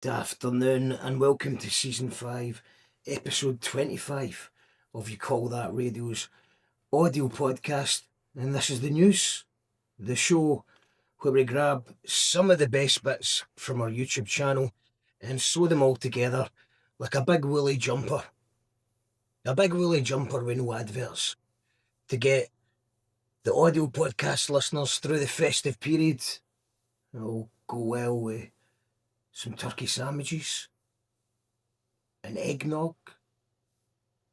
Good afternoon and welcome to Season 5, Episode 25 of You Call That Radio's audio podcast. And this is the news, the show where we grab some of the best bits from our YouTube channel and sew them all together like a big woolly jumper. A big woolly jumper with no adverts to get the audio podcast listeners through the festive period. It'll go well with some turkey sandwiches, an eggnog.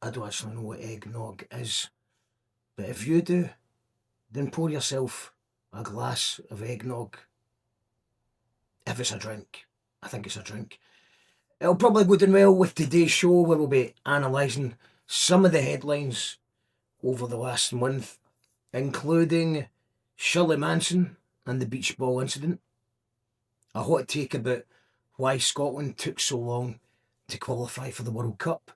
I don't actually know what eggnog is, but if you do, then pour yourself a glass of eggnog. If it's a drink, I think it's a drink. It'll probably go down well with today's show, where we'll be analysing some of the headlines over the last month, including Shirley Manson and the beachball incident, a hot take about why Scotland took so long to qualify for the World Cup.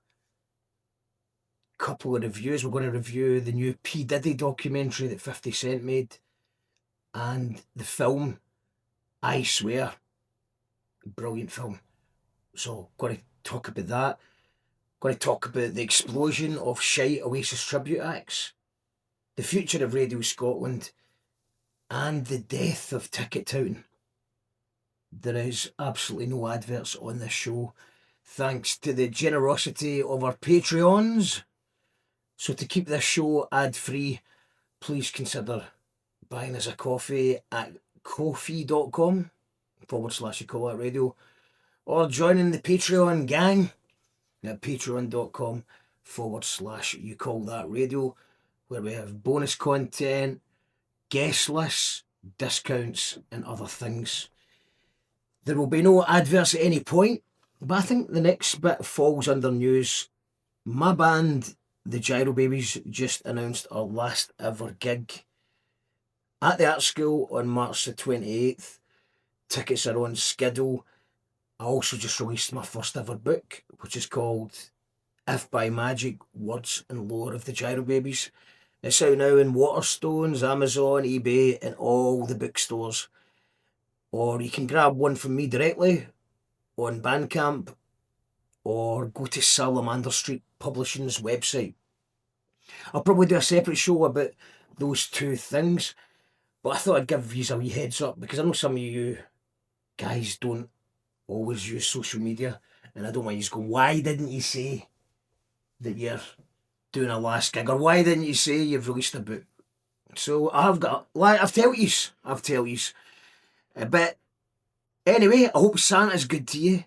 Couple of reviews. We're going to review the new Diddy documentary that 50 Cent made and the film I Swear. Brilliant film. So, going to talk about that. Going to talk about the explosion of shite Oasis tribute acts, the future of Radio Scotland, and the death of ticket touting. There is absolutely no adverts on this show, thanks to the generosity of our Patreons. So to keep this show ad-free, please consider buying us a coffee at ko-fi.com/You Call That Radio, or joining the Patreon gang at patreon.com/You Call That Radio, where we have bonus content, guest lists, discounts, and other things. There will be no adverts at any point, but I think the next bit falls under news. My band, the Gyro Babies, just announced our last ever gig at the art school on March the 28th. Tickets are on schedule. I also just released my first ever book, which is called If By Magic, Words and Lore of the Gyro Babies. It's out now in Waterstones, Amazon, eBay, and all the bookstores. Or you can grab one from me directly on Bandcamp, or go to Salamander Street Publishing's website. I'll probably do a separate show about those two things, but I thought I'd give you a wee heads up, because I know some of you guys don't always use social media, and I don't want you to go, why didn't you say that you're doing a last gig, or why didn't you say you've released a book? So I've tell yous. But anyway, I hope Santa's good to you,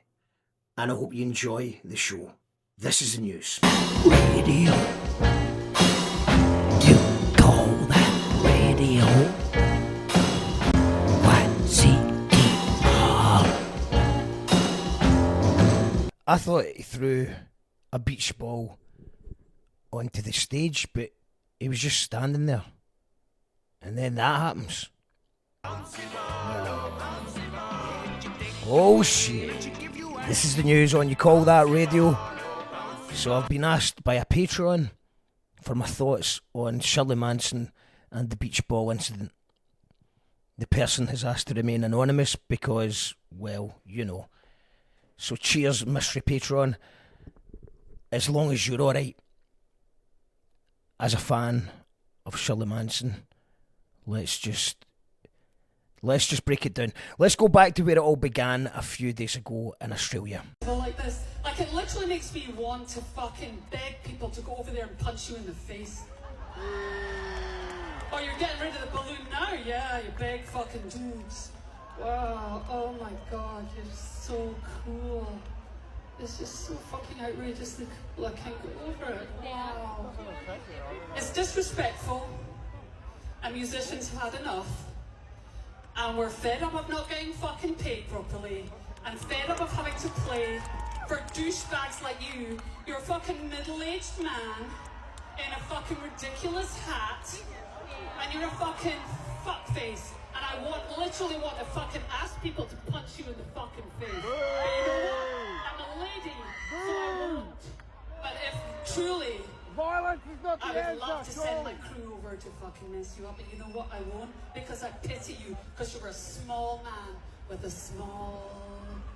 and I hope you enjoy the show. This is the news. Radio. You call that radio? YCTR. I thought he threw a beach ball onto the stage, but he was just standing there. And then that happens. Oh shit. This is the news on You Call That Radio. So I've been asked by a Patreon for my thoughts on Shirley Manson and the beach ball incident. The person has asked to remain anonymous because, well, you know. So cheers, mystery Patreon. As long as you're alright. As a fan of Shirley Manson, let's just break it down. Let's go back to where it all began a few days ago in Australia. Like this, like it literally makes me want to fucking beg people to go over there and punch you in the face. Oh, you're getting rid of the balloon now? Yeah, you big fucking dudes. Wow, oh my god, you're so cool. It's just so fucking outrageously cool, I can't get over it. Wow. It's disrespectful, and musicians have had enough. And we're fed up of not getting fucking paid properly, and fed up of having to play for douchebags like you. You're a fucking middle-aged man in a fucking ridiculous hat, and you're a fucking fuckface. And I literally want to fucking ask people to punch you in the fucking face. But you know what? I'm a lady, so I won't. But if truly, violence is not the I answer. would love to send my crew over to fucking mess you up, but you know what? I won't, because I pity you, because you're a small man with a small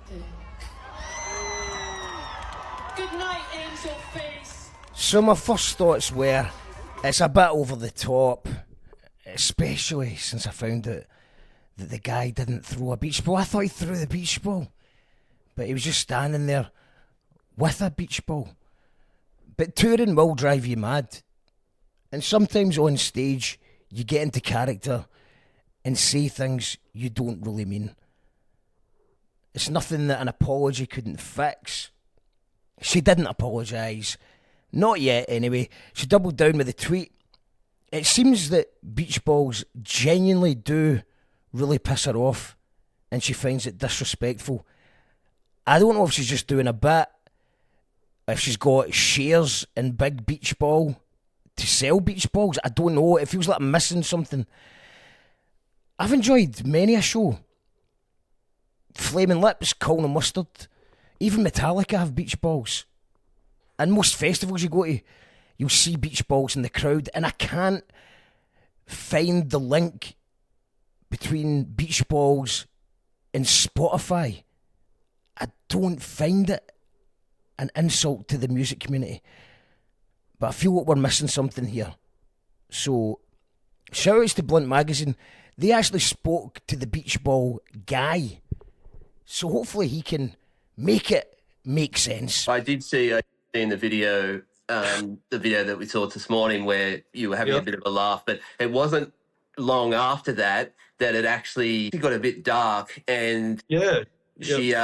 dick. Good night, angel face. So my first thoughts were, it's a bit over the top, especially since I found out that the guy didn't throw a beach ball. I thought he threw the beach ball, but he was just standing there with a beach ball. But touring will drive you mad, and sometimes on stage you get into character and say things you don't really mean. It's nothing that an apology couldn't fix. She didn't apologise. Not yet, anyway. She doubled down with a tweet. It seems that beach balls genuinely do really piss her off, and she finds it disrespectful. I don't know if she's just doing a bit, if she's got shares in Big Beach Ball to sell beach balls. I don't know. It feels like I'm missing something. I've enjoyed many a show. Flaming Lips, Colin and Mustard, even Metallica have beach balls. And most festivals you go to, you'll see beach balls in the crowd, and I can't find the link between beach balls and Spotify. I don't find it. An insult to the music community. But I feel like we're missing something here. So, shout outs to Blunt Magazine. They actually spoke to the beach ball guy. So hopefully he can make it make sense. I did see in the video that we saw this morning where you were having a bit of a laugh, but it wasn't long after that it actually got a bit dark, and she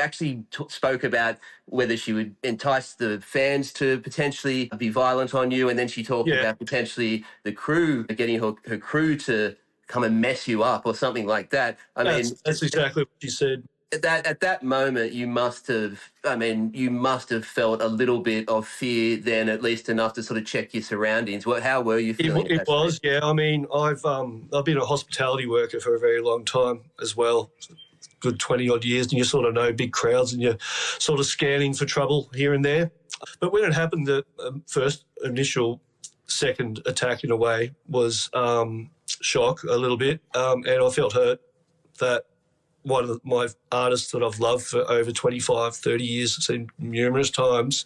actually spoke about whether she would entice the fans to potentially be violent on you, and then she talked about potentially the crew, getting her crew to come and mess you up or something like that. That's exactly what she said. At that moment, you must have felt a little bit of fear then, at least enough to sort of check your surroundings. How were you feeling? It was, yeah. I mean, I've been a hospitality worker for a very long time as well, good 20-odd years, and you sort of know big crowds and you're sort of scanning for trouble here and there. But when it happened, the second attack in a way was shock a little bit, and I felt hurt that one of my artists that I've loved for over 25, 30 years, seen numerous times,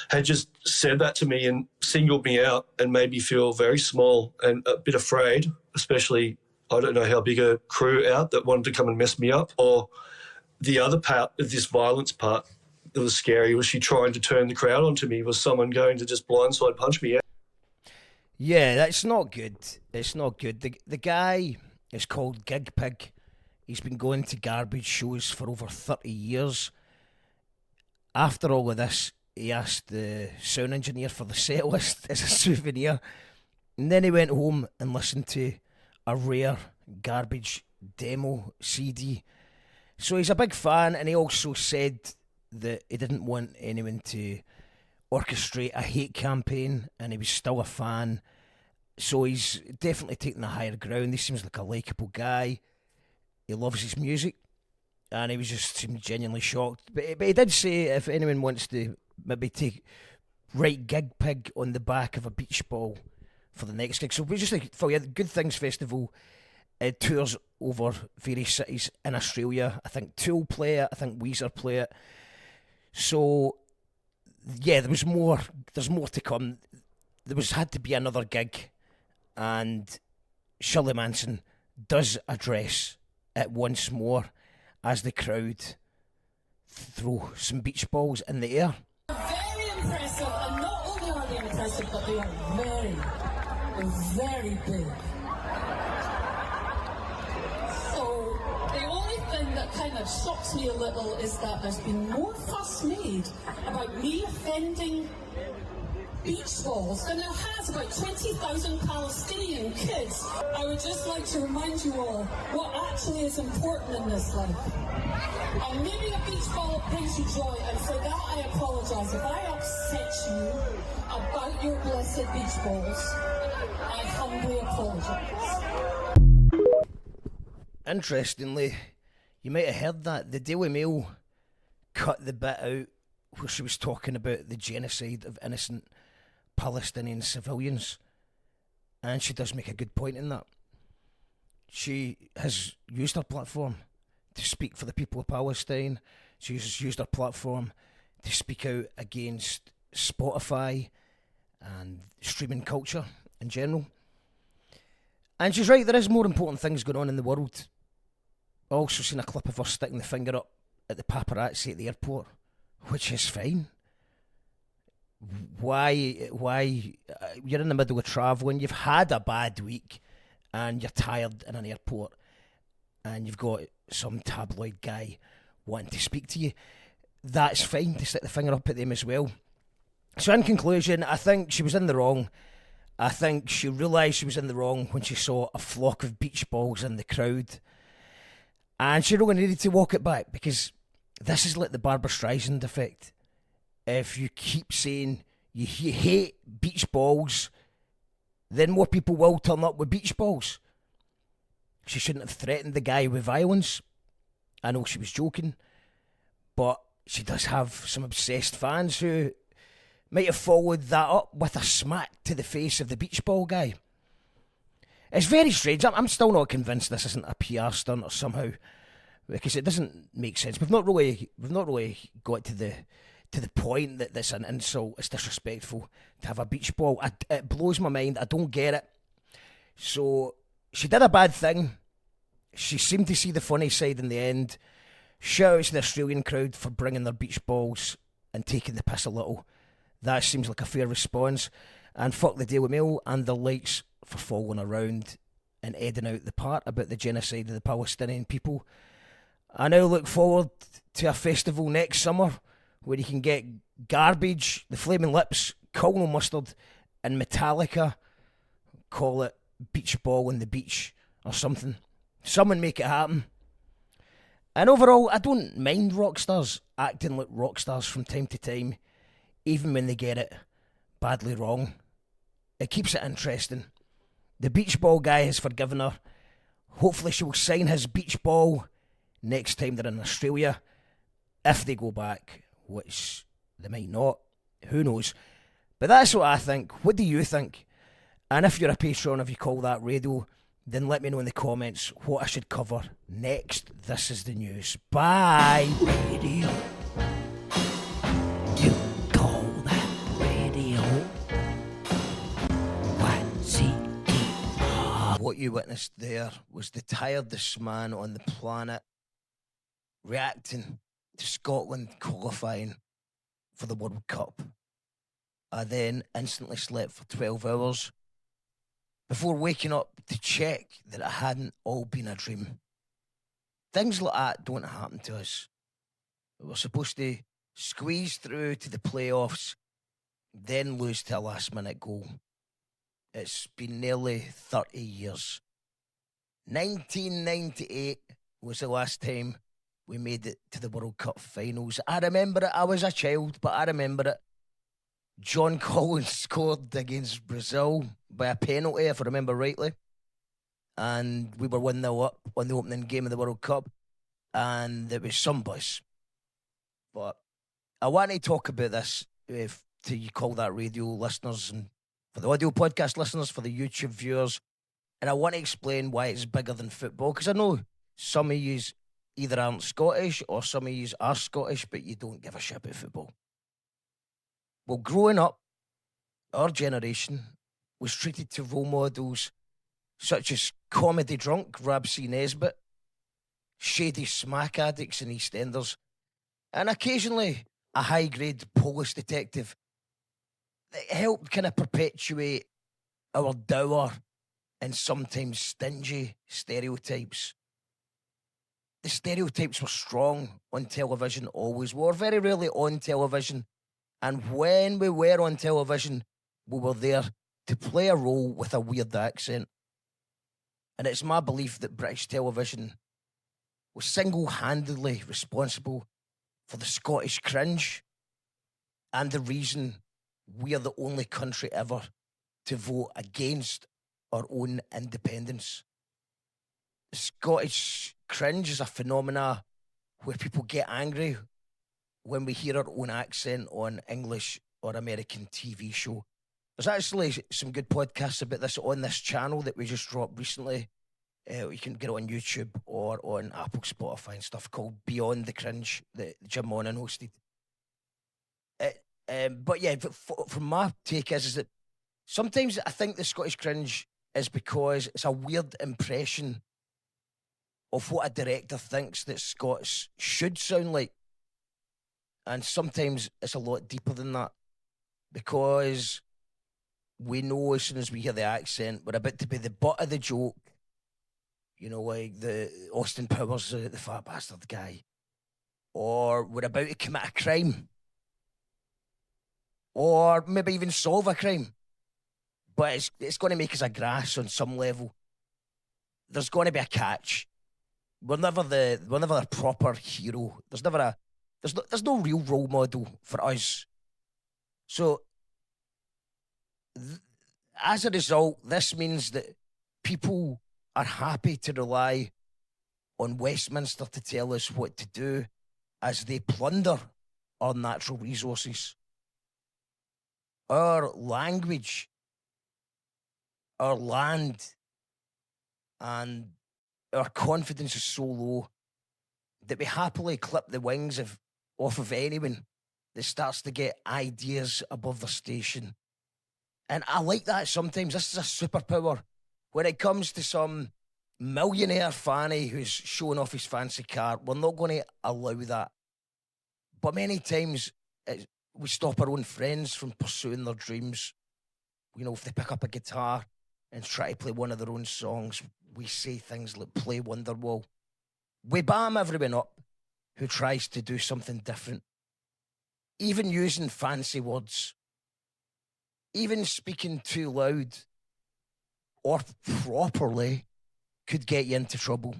had just said that to me and singled me out and made me feel very small and a bit afraid, especially, I don't know how big a crew out that wanted to come and mess me up. Or the other part of this violence part that was scary was she trying to turn the crowd onto me. Was someone going to just blindside punch me? Yeah, that's not good. It's not good. The guy is called Gig Pig. He's been going to garbage shows for over 30 years. After all of this, he asked the sound engineer for the set list as a souvenir. And then he went home and listened to a rare garbage demo CD. So he's a big fan, and he also said that he didn't want anyone to orchestrate a hate campaign, and he was still a fan. So he's definitely taking the higher ground. He seems like a likeable guy. He loves his music, and he was just seemed genuinely shocked. But he did say if anyone wants to maybe write Gig Pig on the back of a beach ball for the next gig. So we just like for the Good Things Festival tours over various cities in Australia. I think Tool play it. I think Weezer play it. So yeah, there's more to come. Had to be another gig, and Shirley Manson does address it once more as the crowd throw some beach balls in the air. Very impressive, and not only are they impressive, but they are very, very big. So the only thing that kind of shocks me a little is that there's been more fuss made about me offending beach balls than there has about 20,000 Palestinian kids. I would just like to remind you all what actually is important in this life. And maybe a beach ball brings you joy, and for that I apologise. If I upset you about your blessed beach balls, I humbly apologise. Interestingly, you might have heard that the Daily Mail cut the bit out where she was talking about the genocide of innocent Palestinian civilians, and she does make a good point in that. She has used her platform to speak for the people of Palestine. She's used her platform to speak out against Spotify and streaming culture in general. And she's right, there is more important things going on in the world. I also seen a clip of her sticking the finger up at the paparazzi at the airport, which is fine. Why, you're in the middle of travelling, you've had a bad week, and you're tired in an airport, and you've got some tabloid guy wanting to speak to you. That's fine to stick the finger up at them as well. So in conclusion, I think she was in the wrong. I think she realised she was in the wrong when she saw a flock of beach balls in the crowd. And she really needed to walk it back, because this is like the Barbra Streisand effect. If you keep saying you hate beach balls, then more people will turn up with beach balls. She shouldn't have threatened the guy with violence. I know she was joking, but she does have some obsessed fans who might have followed that up with a smack to the face of the beach ball guy. It's very strange. I'm still not convinced this isn't a PR stunt or somehow, because it doesn't make sense. We've not really got to the point that this is an insult. It's disrespectful to have a beach ball. It blows my mind. I don't get it. So she did a bad thing. She seemed to see the funny side in the end. Shout out to the Australian crowd for bringing their beach balls and taking the piss a little. That seems like a fair response. And fuck the Daily Mail and the likes for following around and editing out the part about the genocide of the Palestinian people. I now look forward to a festival next summer where you can get Garbage, the Flaming Lips, Colonel Mustard, and Metallica. Call it Beach Ball on the Beach or something. Someone make it happen. And overall, I don't mind rock stars acting like rock stars from time to time, even when they get it badly wrong. It keeps it interesting. The beach ball guy has forgiven her. Hopefully she will sign his beach ball next time they're in Australia, if they go back, which they might not. Who knows? But that's what I think. What do you think? And if you're a patron, if you call that radio, then let me know in the comments what I should cover next. This is the news. Bye. Radio. You call that radio? What you witnessed there was the tiredest man on the planet reacting to Scotland qualifying for the World Cup. I then instantly slept for 12 hours before waking up to check that it hadn't all been a dream. Things like that don't happen to us. We're supposed to squeeze through to the playoffs, then lose to a last-minute goal. It's been nearly 30 years. 1998 was the last time we made it to the World Cup finals. I remember it. I was a child, but I remember it. John Collins scored against Brazil by a penalty, if I remember rightly. And we were 1-0 up on the opening game of the World Cup. And it was some buzz. But I want to talk about this to you call that radio listeners, and for the audio podcast listeners, for the YouTube viewers. And I want to explain why it's bigger than football, because I know some of you either aren't Scottish or some of you are Scottish, but you don't give a shit about football. Well, growing up, our generation was treated to role models such as comedy drunk Rab C. Nesbitt, shady smack addicts and EastEnders, and occasionally a high-grade police detective that helped kind of perpetuate our dour and sometimes stingy stereotypes. The stereotypes were strong on television, always were, very rarely on television. And when we were on television, we were there to play a role with a weird accent. And it's my belief that British television was single-handedly responsible for the Scottish cringe and the reason we are the only country ever to vote against our own independence. The Scottish cringe is a phenomena where people get angry when we hear our own accent on English or American TV show. There's actually some good podcasts about this on this channel that we just dropped recently. You can get it on YouTube or on Apple, Spotify and stuff, called Beyond the Cringe that Jim Monan hosted. But yeah, from my take is that sometimes I think the Scottish cringe is because it's a weird impression of what a director thinks that Scots should sound like. And sometimes it's a lot deeper than that, because we know as soon as we hear the accent, we're about to be the butt of the joke. You know, like the Austin Powers, the fat bastard guy. Or we're about to commit a crime. Or maybe even solve a crime. But it's going to make us a grass on some level. There's going to be a catch. We're never the proper hero. There's no real role model for us. So, as a result, this means that people are happy to rely on Westminster to tell us what to do as they plunder our natural resources. Our language, our land, and our confidence is so low that we happily clip the wings off of anyone that starts to get ideas above their station. And I like that sometimes. This is a superpower. When it comes to some millionaire fanny who's showing off his fancy car, we're not going to allow that. But many times we stop our own friends from pursuing their dreams. You know, if they pick up a guitar and try to play one of their own songs, we say things like play Wonderwall. We bam everyone up who tries to do something different. Even using fancy words. Even speaking too loud or properly could get you into trouble.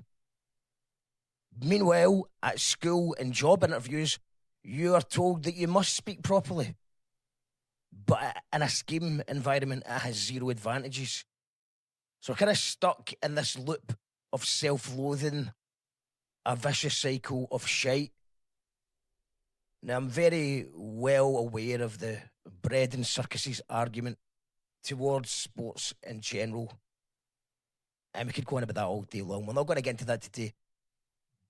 Meanwhile, at school and job interviews, you are told that you must speak properly. But in a scheme environment, it has zero advantages. So we're kind of stuck in this loop of self-loathing, a vicious cycle of shite. Now, I'm very well aware of the bread and circuses argument towards sports in general. And we could go on about that all day long. We're not going to get into that today.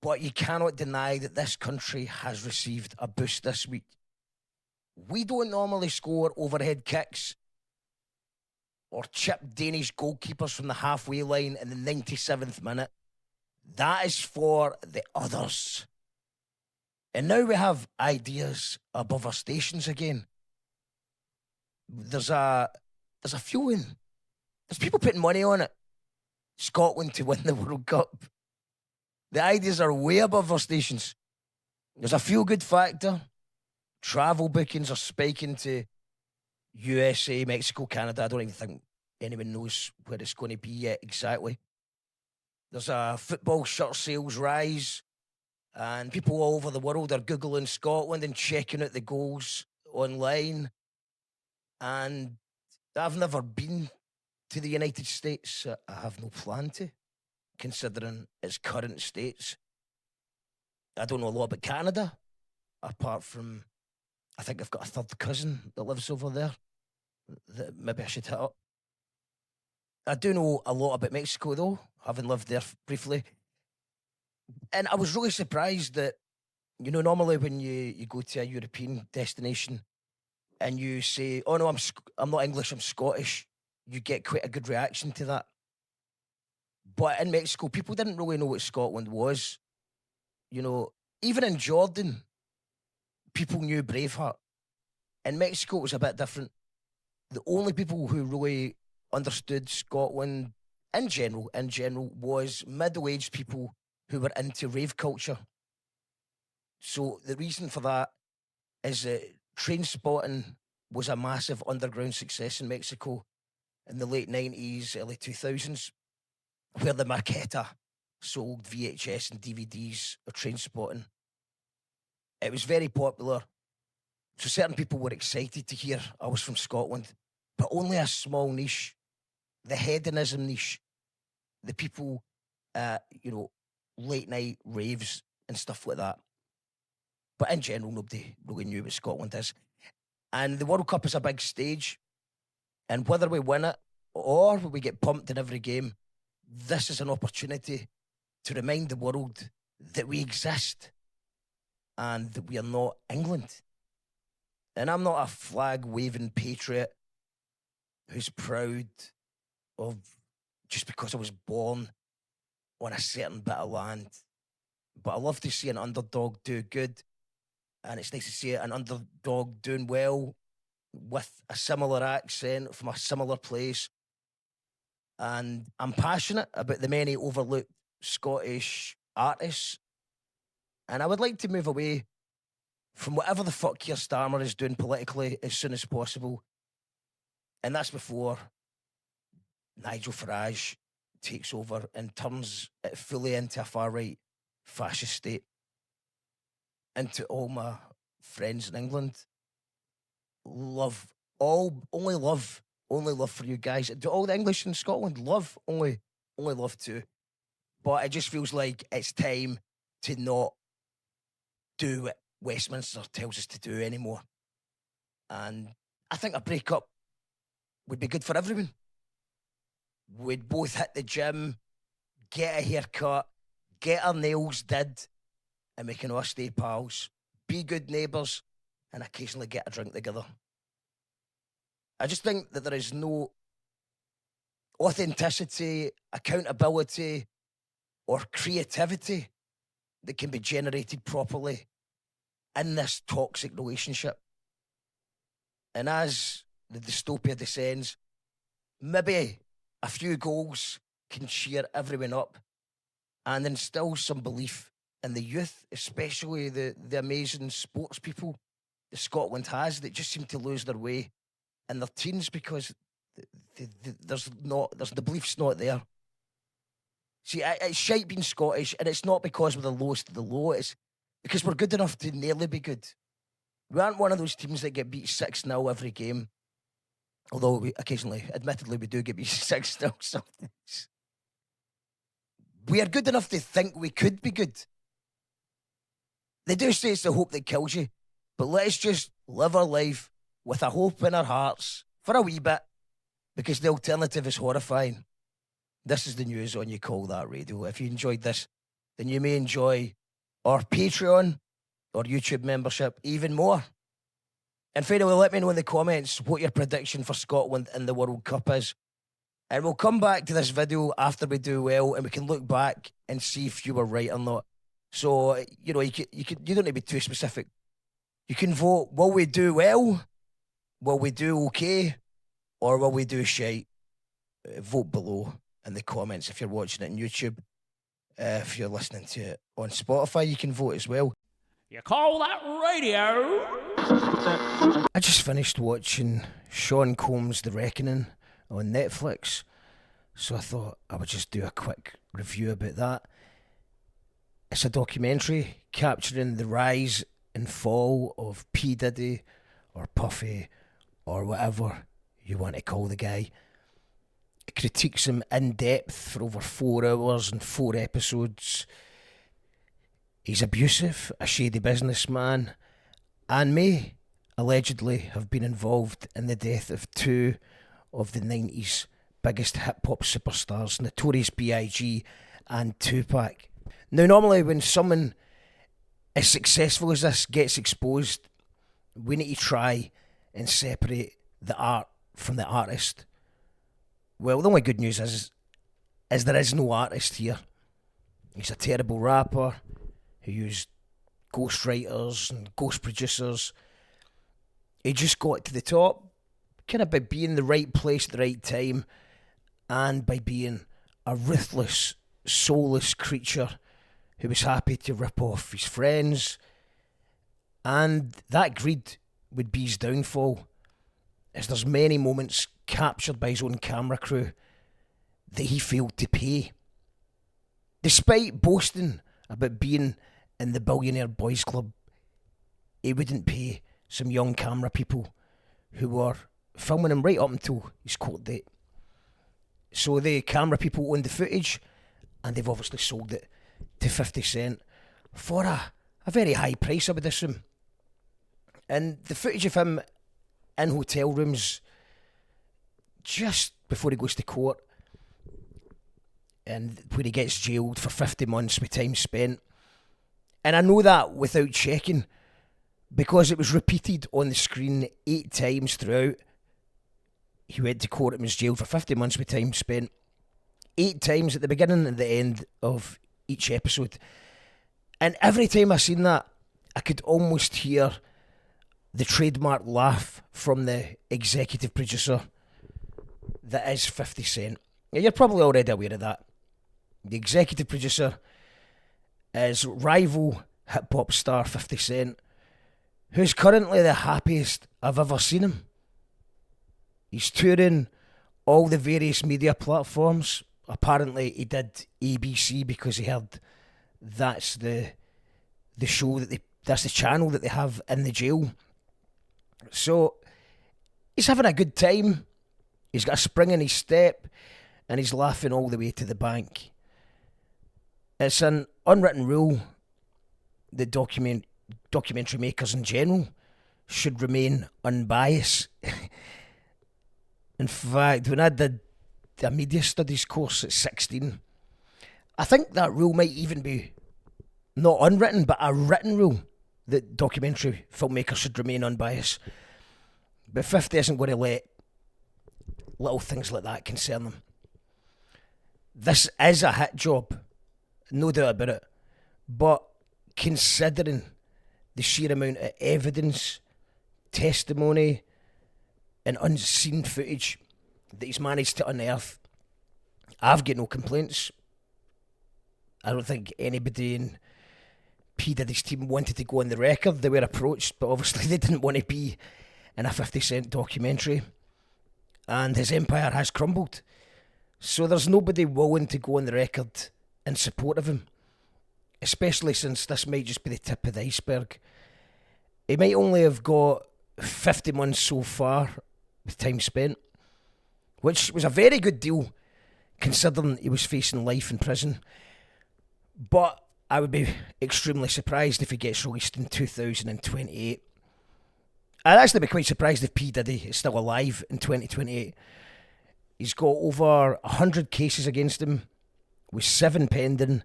But you cannot deny that this country has received a boost this week. We don't normally score overhead kicks or chip Danish goalkeepers from the halfway line in the 97th minute. That is for the others. And now we have ideas above our stations again. There's a feeling. There's people putting money on it. Scotland to win the World Cup. The ideas are way above our stations. There's a feel-good factor. Travel bookings are spiking to USA, Mexico, Canada. I don't even think anyone knows where it's going to be yet exactly. There's a football shirt sales rise. And people all over the world are Googling Scotland and checking out the goals online. And I've never been to the United States. I have no plan to, considering its current states. I don't know a lot about Canada, apart from, I think I've got a third cousin that lives over there that maybe I should hit up. I do know a lot about Mexico, though, having lived there briefly. And I was really surprised that, you know, normally when you go to a European destination and you say, oh no, I'm not English, I'm Scottish, you get quite a good reaction to that. But in Mexico, people didn't really know what Scotland was. You know, even in Jordan, people knew Braveheart. In Mexico, it was a bit different. The only people who really understood Scotland in general, was middle-aged people who were into rave culture. So the reason for that is that train spotting was a massive underground success in Mexico in the late 90s, early 2000s, where the Marqueta sold VHS and DVDs of train spotting. It was very popular. So certain people were excited to hear I was from Scotland, but only a small niche, the hedonism niche, the people, late night raves and stuff like that. But in general, nobody really knew what Scotland is. And the World Cup is a big stage. And whether we win it or we get pumped in every game, this is an opportunity to remind the world that we exist and that we are not England. And I'm not a flag-waving patriot who's proud of just because I was born on a certain bit of land. But I love to see an underdog do good, and it's nice to see an underdog doing well with a similar accent from a similar place. And I'm passionate about the many overlooked Scottish artists, and I would like to move away from whatever the fuck Keir Starmer is doing politically as soon as possible. And that's before Nigel Farage takes over and turns it fully into a far-right fascist state. And to all my friends in England, only love for you guys. To all the English in Scotland, only love too. But it just feels like it's time to not do what Westminster tells us to do anymore. And I think a breakup would be good for everyone. We'd both hit the gym, get a haircut, get our nails did, and we can all stay pals, be good neighbours, and occasionally get a drink together. I just think that there is no authenticity, accountability, or creativity that can be generated properly in this toxic relationship. And as the dystopia descends, maybe a few goals can cheer everyone up and instill some belief in the youth, especially the amazing sports people that Scotland has that just seem to lose their way in their teens because the belief's not there. See, it's shite being Scottish, and it's not because we're the lowest of the low, it's because we're good enough to nearly be good. We aren't one of those teams that get beat 6-0 every game. Although we occasionally, admittedly, we do get beat 6-0 sometimes. We are good enough to think we could be good. They do say it's the hope that kills you, but let's just live our life with a hope in our hearts for a wee bit, because the alternative is horrifying. This is the news on You Call That Radio. If you enjoyed this, then you may enjoy our Patreon or YouTube membership even more. And finally, let me know in the comments what your prediction for Scotland in the World Cup is. And we'll come back to this video after we do well, and we can look back and see if you were right or not. So, you don't need to be too specific. You can vote, will we do well? Will we do okay? Or will we do shite? Vote below in the comments if you're watching it on YouTube. If you're listening to it on Spotify, you can vote as well. You call that radio? I just finished watching Sean Combs' The Reckoning on Netflix, so I thought I would just do a quick review about that. It's a documentary capturing the rise and fall of P. Diddy or Puffy or whatever you want to call the guy. It critiques him in depth for over 4 hours and 4 episodes. He's abusive, a shady businessman, and may allegedly have been involved in the death of 2 of the 90s biggest hip-hop superstars, Notorious B.I.G. and Tupac. Now, normally when someone as successful as this gets exposed, we need to try and separate the art from the artist. Well, the only good news is there is no artist here. He's a terrible rapper who used ghostwriters and ghost producers. He just got to the top, kind of by being in the right place at the right time, and by being a ruthless, soulless creature who was happy to rip off his friends. And that greed would be his downfall, as there's many moments captured by his own camera crew that he failed to pay. Despite boasting about being in the Billionaire Boys Club, he wouldn't pay some young camera people who were filming him right up until his court date. So the camera people owned the footage, and they've obviously sold it to 50 Cent for a very high price, I would assume. And the footage of him in hotel rooms just before he goes to court, and where he gets jailed for 50 months with time spent. And I know that without checking, because it was repeated on the screen 8 times throughout. He went to court and was jailed for 50 months with time spent 8 times at the beginning and the end of each episode. And every time I seen that, I could almost hear the trademark laugh from the executive producer that is 50 Cent. Now, you're probably already aware of that. The executive producer is rival hip-hop star 50 Cent, who's currently the happiest I've ever seen him. He's touring all the various media platforms. Apparently he did ABC because he heard that's the show that's the channel that they have in the jail. So he's having a good time. He's got a spring in his step and he's laughing all the way to the bank. It's an unwritten rule that documentary makers in general should remain unbiased. In fact, when I did a media studies course at 16, I think that rule might even be not unwritten, but a written rule that documentary filmmakers should remain unbiased. But 50 isn't going to let little things like that concern them. This is a hit job, no doubt about it. But considering the sheer amount of evidence, testimony, and unseen footage that he's managed to unearth, I've got no complaints. I don't think anybody in P. Diddy's team wanted to go on the record. They were approached, but obviously they didn't want to be in a 50 Cent documentary. And his empire has crumbled. So there's nobody willing to go on the record in support of him. Especially since this might just be the tip of the iceberg. He might only have got 50 months so far with time spent, which was a very good deal considering he was facing life in prison. But I would be extremely surprised if he gets released in 2028. I'd actually be quite surprised if P. Diddy is still alive in 2028. He's got over 100 cases against him, with 7 pending,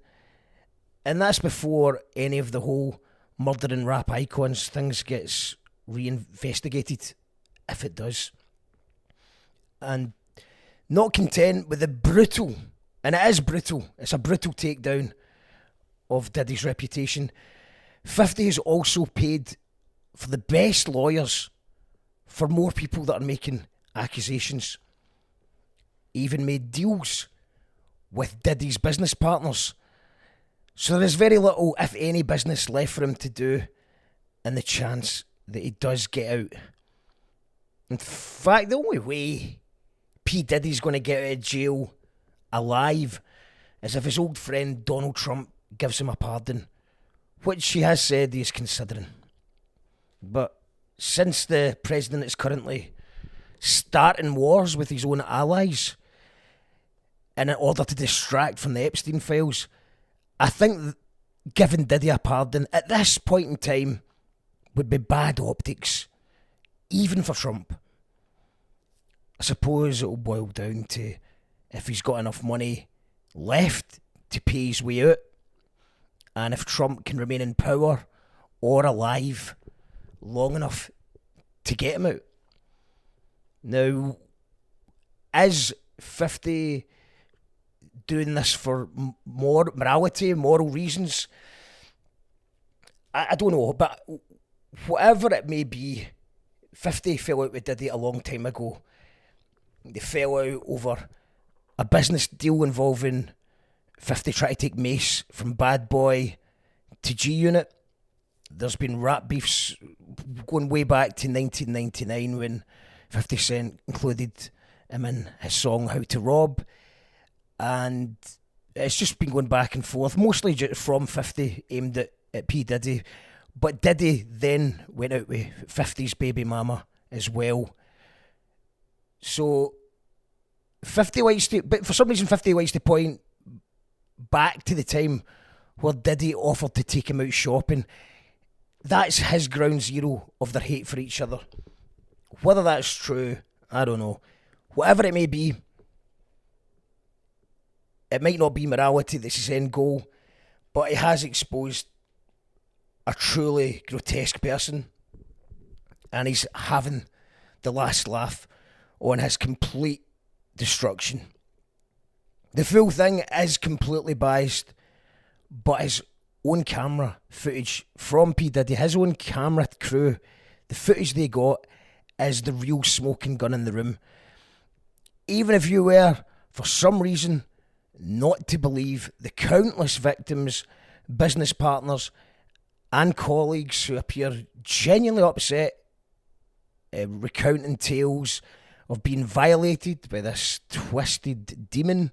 and that's before any of the whole murdering rap icons things gets reinvestigated, if it does. And not content with the brutal, and it is brutal, it's a brutal takedown of Diddy's reputation, 50 has also paid for the best lawyers for more people that are making accusations. He even made deals with Diddy's business partners. So there is very little, if any, business left for him to do in the chance that he does get out. In fact, the only way P. Diddy's going to get out of jail alive is if his old friend Donald Trump gives him a pardon, which he has said he is considering. But since the president is currently starting wars with his own allies in order to distract from the Epstein files, I think giving Diddy a pardon at this point in time would be bad optics, even for Trump. I suppose it'll boil down to if he's got enough money left to pay his way out, and if Trump can remain in power or alive long enough to get him out. Now, is 50 doing this for more morality, moral reasons? I don't know, but whatever it may be, 50 fell out with Diddy a long time ago. They fell out over a business deal involving 50 trying to take Mace from Bad Boy to G Unit. There's been rap beefs going way back to 1999 when 50 Cent included him in his song How to Rob. And it's just been going back and forth, mostly from 50 aimed at P. Diddy. But Diddy then went out with 50's baby mama as well. So 50 likes to, but for some reason 50 likes to point back to the time where Diddy offered to take him out shopping. That's his ground zero of their hate for each other. Whether that's true, I don't know. Whatever it may be, it might not be morality that's his end goal, but it has exposed a truly grotesque person and he's having the last laugh on his complete destruction. The full thing is completely biased, but his own camera footage from P. Diddy, his own camera crew, the footage they got is the real smoking gun in the room. Even if you were, for some reason, not to believe the countless victims, business partners, and colleagues who appear genuinely upset, recounting tales of being violated by this twisted demon,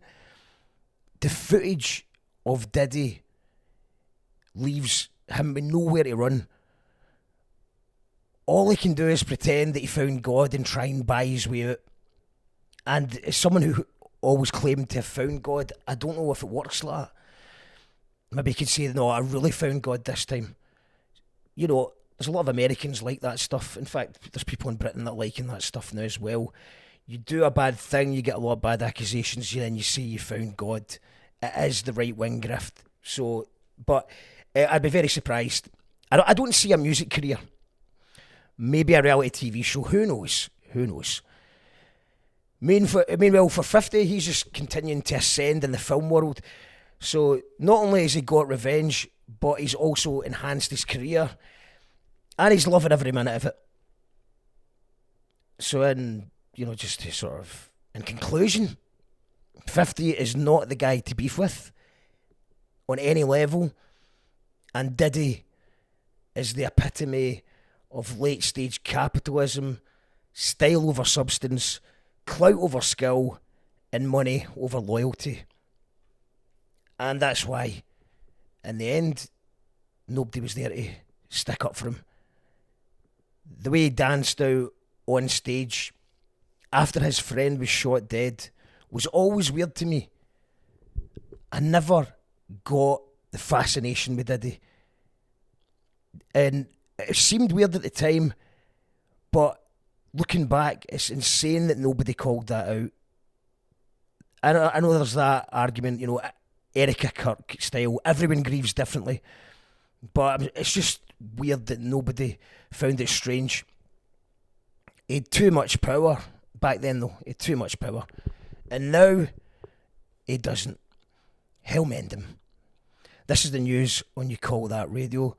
the footage of Diddy leaves him with nowhere to run. All he can do is pretend that he found God and try and buy his way out. And as someone who always claimed to have found God, I don't know if it works like that. Maybe he could say, no, I really found God this time. You know, there's a lot of Americans like that stuff. In fact, there's people in Britain that liking that stuff now as well. You do a bad thing, you get a lot of bad accusations, and then you say you found God. It is the right-wing grift. So, but I'd be very surprised. I don't see a music career. Maybe a reality TV show. Who knows? Who knows? Meanwhile, for 50, he's just continuing to ascend in the film world. So not only has he got revenge, but he's also enhanced his career. And he's loving every minute of it. So just to sort of, in conclusion, 50 is not the guy to beef with on any level. And Diddy is the epitome of late stage capitalism, style over substance, clout over skill, and money over loyalty. And that's why, in the end, nobody was there to stick up for him. The way he danced out on stage after his friend was shot dead was always weird to me. I never got the fascination with Diddy. And it seemed weird at the time, but looking back, it's insane that nobody called that out. I know there's that argument, you know, Erica Kirk style, everyone grieves differently. But it's just weird that nobody found it strange. He had too much power back then, though. He had too much power. And now, he doesn't. Hell mend him. This is the news on You Call That Radio.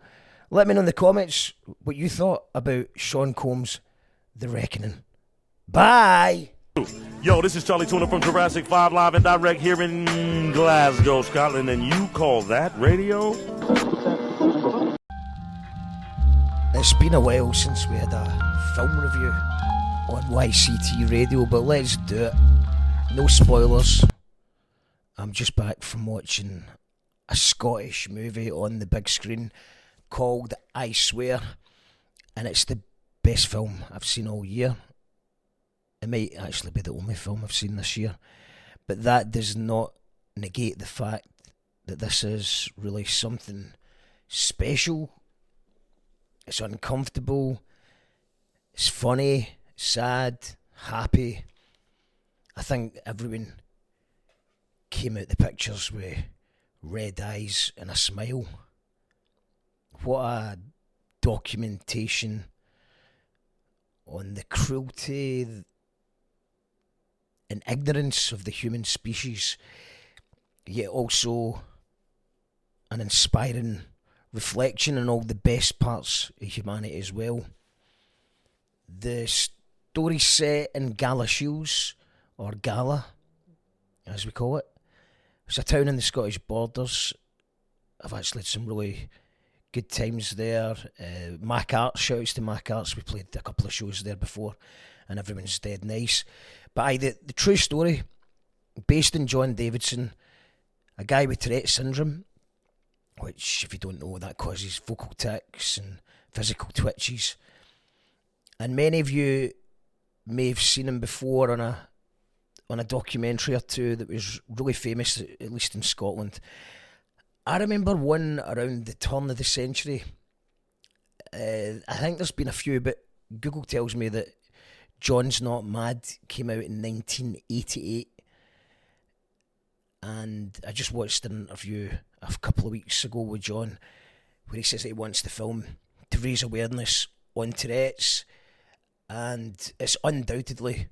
Let me know in the comments what you thought about Sean Combs' The Reckoning. Bye! Yo, this is Charlie Tuna from Jurassic 5 live and direct here in Glasgow, Scotland, and You Call That Radio? It's been a while since we had a film review on YCT Radio, but let's do it. No spoilers. I'm just back from watching a Scottish movie on the big screen called I Swear, and it's the best film I've seen all year. It might actually be the only film I've seen this year, but that does not negate the fact that this is really something special. It's uncomfortable, it's funny, sad, happy. I think everyone came out the pictures with red eyes and a smile. What a documentation on the cruelty and ignorance of the human species, yet also an inspiring reflection on all the best parts of humanity as well. The story set in Galashiels, or Gala, as we call it. It's a town in the Scottish borders. I've actually had some really good times there. Mac Arts, shouts to Mac Arts. We played a couple of shows there before, and everyone's dead nice. But the true story, based on John Davidson, a guy with Tourette syndrome, which, if you don't know, that causes vocal tics and physical twitches. And many of you may have seen him before on a documentary or two that was really famous, at least in Scotland. I remember one around the turn of the century. I think there's been a few, but Google tells me that John's Not Mad came out in 1988. And I just watched an interview a couple of weeks ago with John where he says that he wants the film to raise awareness on Tourette's and it's undoubtedly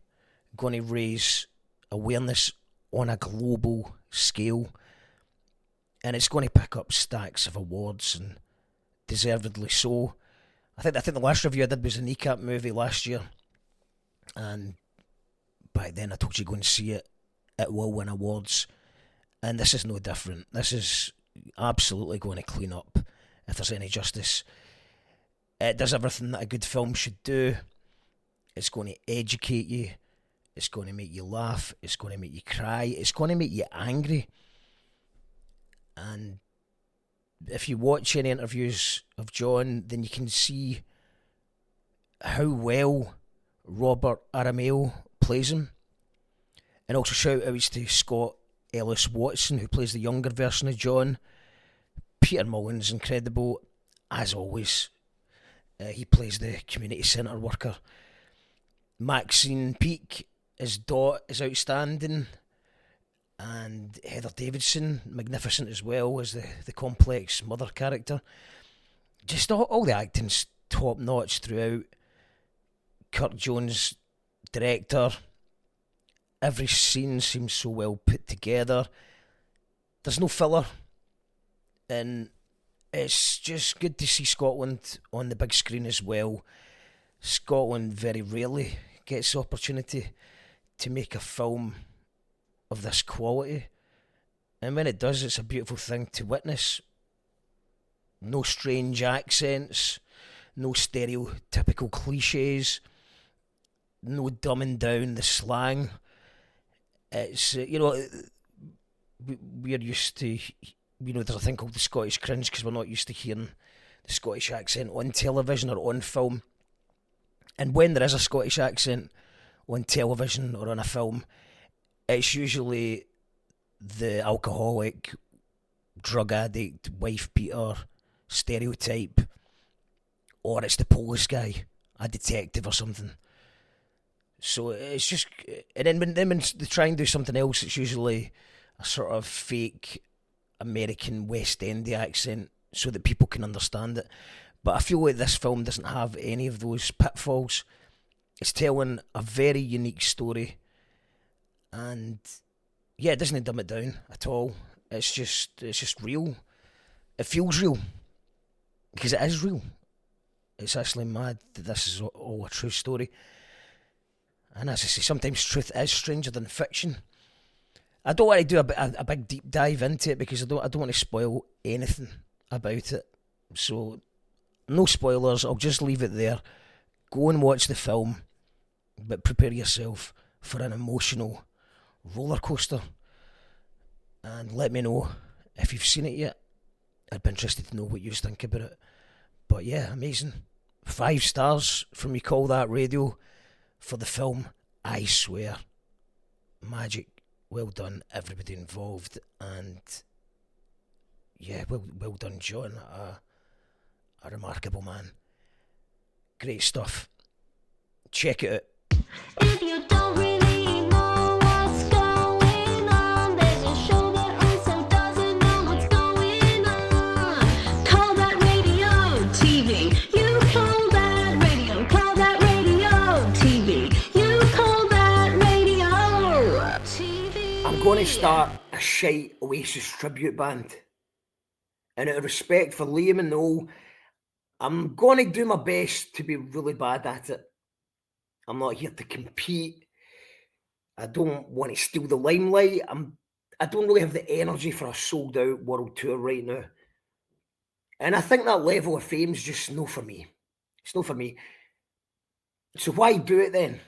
going to raise awareness on a global scale, and it's going to pick up stacks of awards, and deservedly so. I think the last review I did was a Kneecap movie last year, and by then I told you go and see it. It will win awards, and this is no different. This is absolutely going to clean up if there's any justice. It does everything that a good film should do. It's going to educate you. It's going to make you laugh. It's going to make you cry. It's going to make you angry. And if you watch any interviews of John, then you can see how well Robert Aramayo plays him. And also shout outs to Scott Ellis Watson, who plays the younger version of John. Peter Mullen's incredible, as always. He plays the community centre worker. Maxine Peake as Dot is outstanding. And Heather Davidson, magnificent as well, as the complex mother character. Just all the acting's top notch throughout. Kirk Jones, director. Every scene seems so well put together. There's no filler. And it's just good to see Scotland on the big screen as well. Scotland very rarely gets the opportunity to make a film of this quality, and when it does, it's a beautiful thing to witness. No strange accents, no stereotypical cliches, no dumbing down the slang. It's we're used to, there's a thing called the Scottish cringe because we're not used to hearing the Scottish accent on television or on film. And when there is a Scottish accent on television or on a film, it's usually the alcoholic, drug addict, wife beater stereotype, or it's the police guy, a detective or something. So it's just, and then when they try and do something else, it's usually a sort of fake American West End accent so that people can understand it. But I feel like this film doesn't have any of those pitfalls. It's telling a very unique story, and yeah, it doesn't dumb it down at all. It's just real. It feels real because it is real. It's actually mad that this is all a true story. And as I say, sometimes truth is stranger than fiction. I don't want to do a big deep dive into it because I don't want to spoil anything about it. So no spoilers. I'll just leave it there. Go and watch the film, but prepare yourself for an emotional roller coaster. And let me know if you've seen it yet. I'd be interested to know what you think about it. But yeah, amazing. 5 stars from You Call That Radio for the film. I swear, magic. Well done, everybody involved, and yeah, well done, John. A remarkable man. Great stuff. Check it out. If you don't really know what's going on, there's a show that also doesn't know what's going on. Call that radio TV. You call that radio. Call that radio TV. You call that radio TV. I'm going to start a shite Oasis tribute band. And out of respect for Liam and Noel, I'm going to do my best to be really bad at it. I'm not here to compete. I don't want to steal the limelight. I don't really have the energy for a sold out world tour right now. And I think that level of fame's just no for me. It's not for me. So why do it then?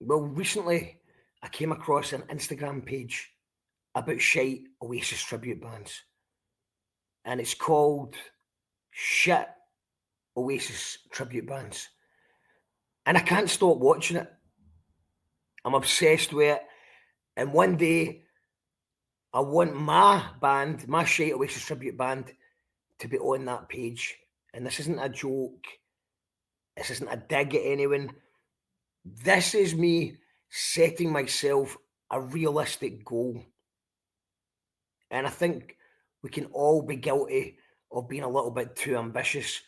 Well, recently I came across an Instagram page about shite Oasis tribute bands. And it's called Shit Oasis Tribute Bands. And I can't stop watching it. I'm obsessed with it. And one day, I want my band, my shite Oasis tribute band, to be on that page. And this isn't a joke. This isn't a dig at anyone. This is me setting myself a realistic goal. And I think we can all be guilty of being a little bit too ambitious.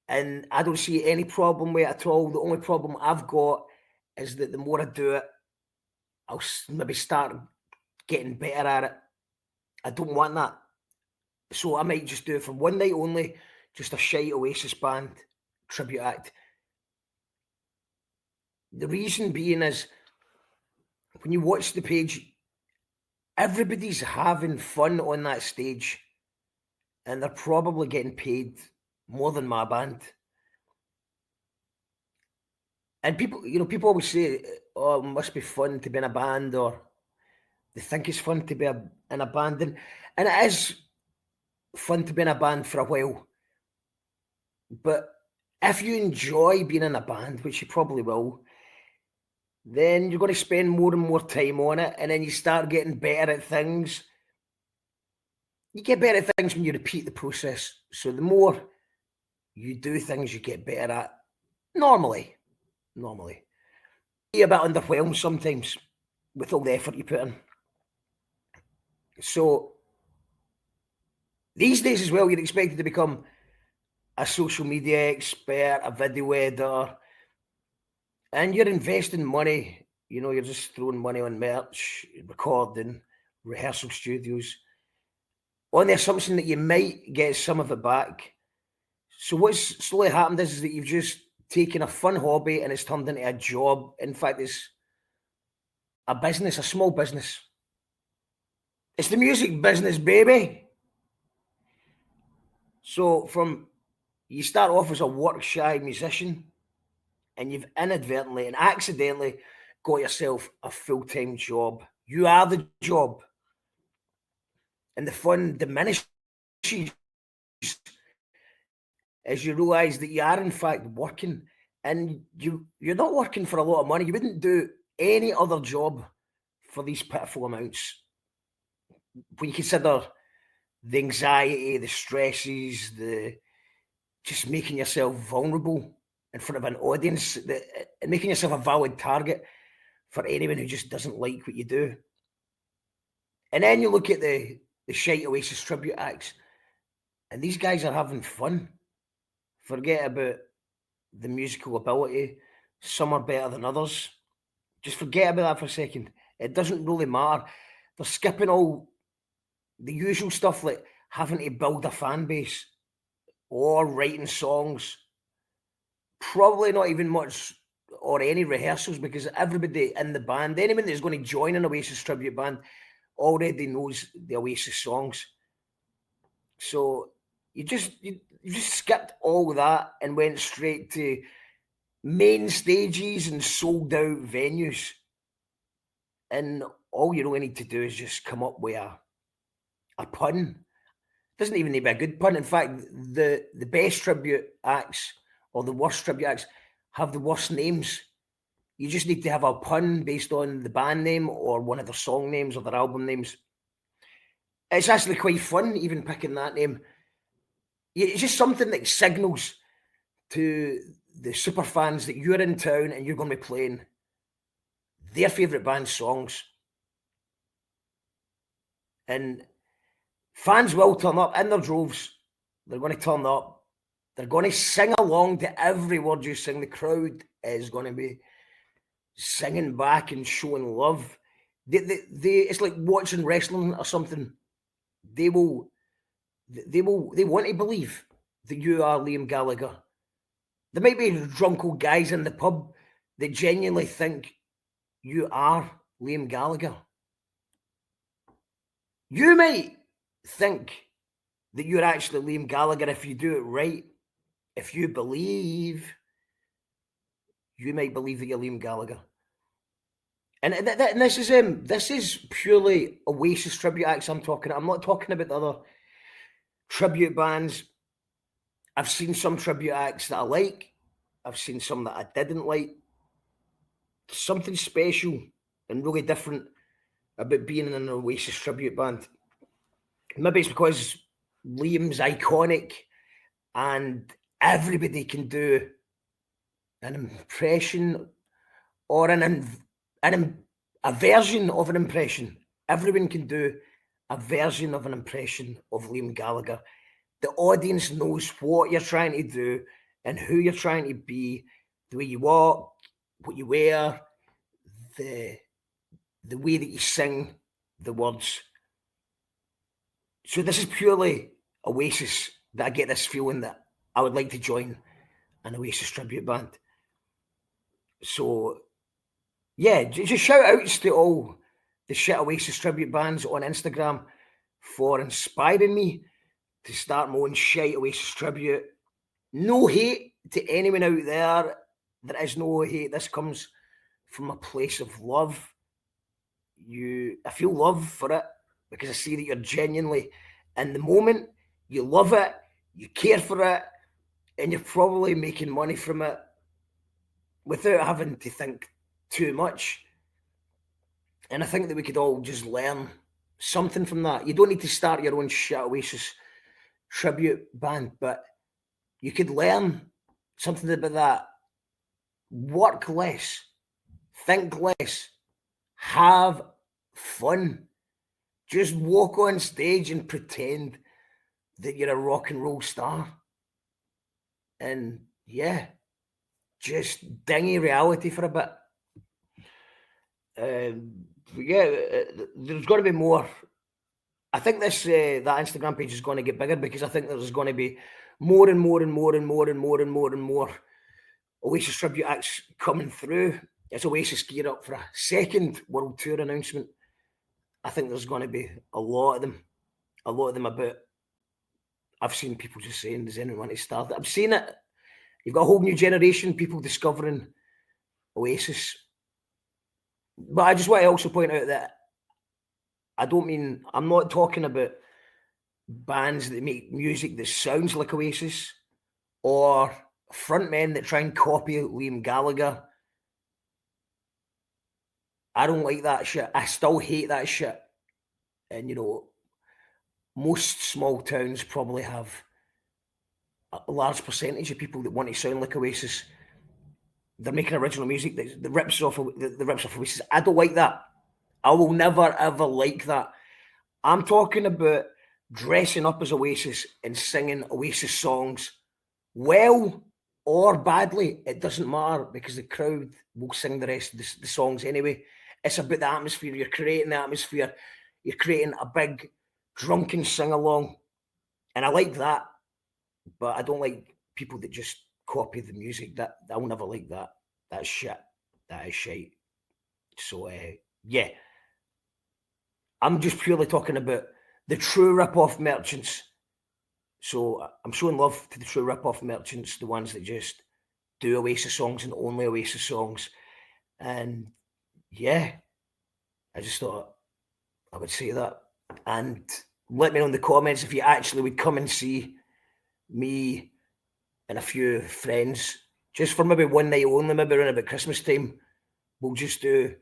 And I don't see any problem with it at all. The only problem I've got is that the more I do it, I'll maybe start getting better at it. I don't want that. So I might just do it for one night only, just a shite Oasis band tribute act. The reason being is, when you watch the page, everybody's having fun on that stage, and they're probably getting paid more than my band. And people, people always say, "Oh, it must be fun to be in a band," or they think it's fun to be in a band, and it is fun to be in a band for a while. But if you enjoy being in a band, which you probably will, then you're going to spend more and more time on it, and then you start getting better at things. You get better at things when you repeat the process. So the more you do things, you get better at. Normally. Be a bit underwhelmed sometimes with all the effort you put in. So these days as well, you're expected to become a social media expert, a video editor, and you're investing money. You're just throwing money on merch, recording, rehearsal studios, on the assumption that you might get some of it back. So what's slowly happened is that you've just taken a fun hobby and it's turned into a job. In fact, it's a business, a small business. It's the music business, baby. So you start off as a work-shy musician, and you've inadvertently and accidentally got yourself a full-time job. You are the job. And the fun diminishes as you realise that you are in fact working, and you're not working for a lot of money. You wouldn't do any other job for these pitiful amounts. When you consider the anxiety, the stresses, just making yourself vulnerable in front of an audience, and making yourself a valid target for anyone who just doesn't like what you do. And then you look at the shite Oasis tribute acts, and these guys are having fun. Forget about the musical ability. Some are better than others. Just forget about that for a second. It doesn't really matter. They're skipping all the usual stuff, like having to build a fan base or writing songs. Probably not even much or any rehearsals, because everybody in the band, anyone that's going to join an Oasis tribute band, already knows the Oasis songs. So you just skipped all that and went straight to main stages and sold out venues. And all you really need to do is just come up with a pun. It doesn't even need to be a good pun. In fact, the best tribute acts or the worst tribute acts have the worst names. You just need to have a pun based on the band name or one of their song names or their album names. It's actually quite fun, even picking that name. It's just something that signals to the super fans that you're in town and you're going to be playing their favourite band's songs. And fans will turn up in their droves. They're going to turn up. They're going to sing along to every word you sing. The crowd is going to be singing back and showing love. It's like watching wrestling or something. They want to believe that you are Liam Gallagher. There might be drunk old guys in the pub that genuinely think you are Liam Gallagher. You might think that you're actually Liam Gallagher if you do it right. If you believe, you might believe that you're Liam Gallagher. And this is purely Oasis tribute acts I'm talking about. I'm not talking about the other tribute bands. I've seen some tribute acts that I like. I've seen some that I didn't like. Something special and really different about being in an Oasis tribute band. Maybe it's because Liam's iconic and everybody can do an impression or a version of an impression. Everyone can do a version of an impression of Liam Gallagher. The audience knows what you're trying to do, and who you're trying to be, the way you walk, what you wear, the way that you sing the words. So this is purely Oasis that I get this feeling that I would like to join an Oasis tribute band. So, yeah, just shout outs to all the shit Oasis tribute bands on Instagram for inspiring me to start my own shite Oasis tribute. No hate to anyone out there. There is no hate. This comes from a place of love. I feel love for it because I see that you're genuinely in the moment. You love it, you care for it, and you're probably making money from it without having to think too much. And I think that we could all just learn something from that. You don't need to start your own shit Oasis tribute band, but you could learn something about that. Work less, think less, have fun. Just walk on stage and pretend that you're a rock and roll star. And yeah, just dingy reality for a bit. There's got to be more. I think this that Instagram page is going to get bigger because I think there's going to be more and more and more and more and more and more and more Oasis tribute acts coming through. As Oasis gear up for a second world tour announcement, I think there's going to be a lot of them about. I've seen people just saying, does anyone want to start it? I've seen it. You've got a whole new generation, people discovering Oasis. But I just want to also point out that I'm not talking about bands that make music that sounds like Oasis or frontmen that try and copy Liam Gallagher. I don't like that shit. I still hate that shit. And, most small towns probably have a large percentage of people that want to sound like Oasis. They're making original music that rips off Oasis. I don't like that. I will never, ever like that. I'm talking about dressing up as Oasis and singing Oasis songs well or badly. It doesn't matter because the crowd will sing the rest of the songs anyway. It's about the atmosphere. You're creating the atmosphere. You're creating a big drunken sing-along. And I like that. But I don't like people that just copy the music. I'll never like that. That's shit. That is shite. So, yeah. I'm just purely talking about the true rip-off merchants. So I'm showing love to the true rip-off merchants, the ones that just do Oasis songs and only Oasis songs. And yeah, I just thought I would say that. And let me know in the comments if you actually would come and see me and a few friends, just for maybe one night only, maybe around about Christmas time. We'll just do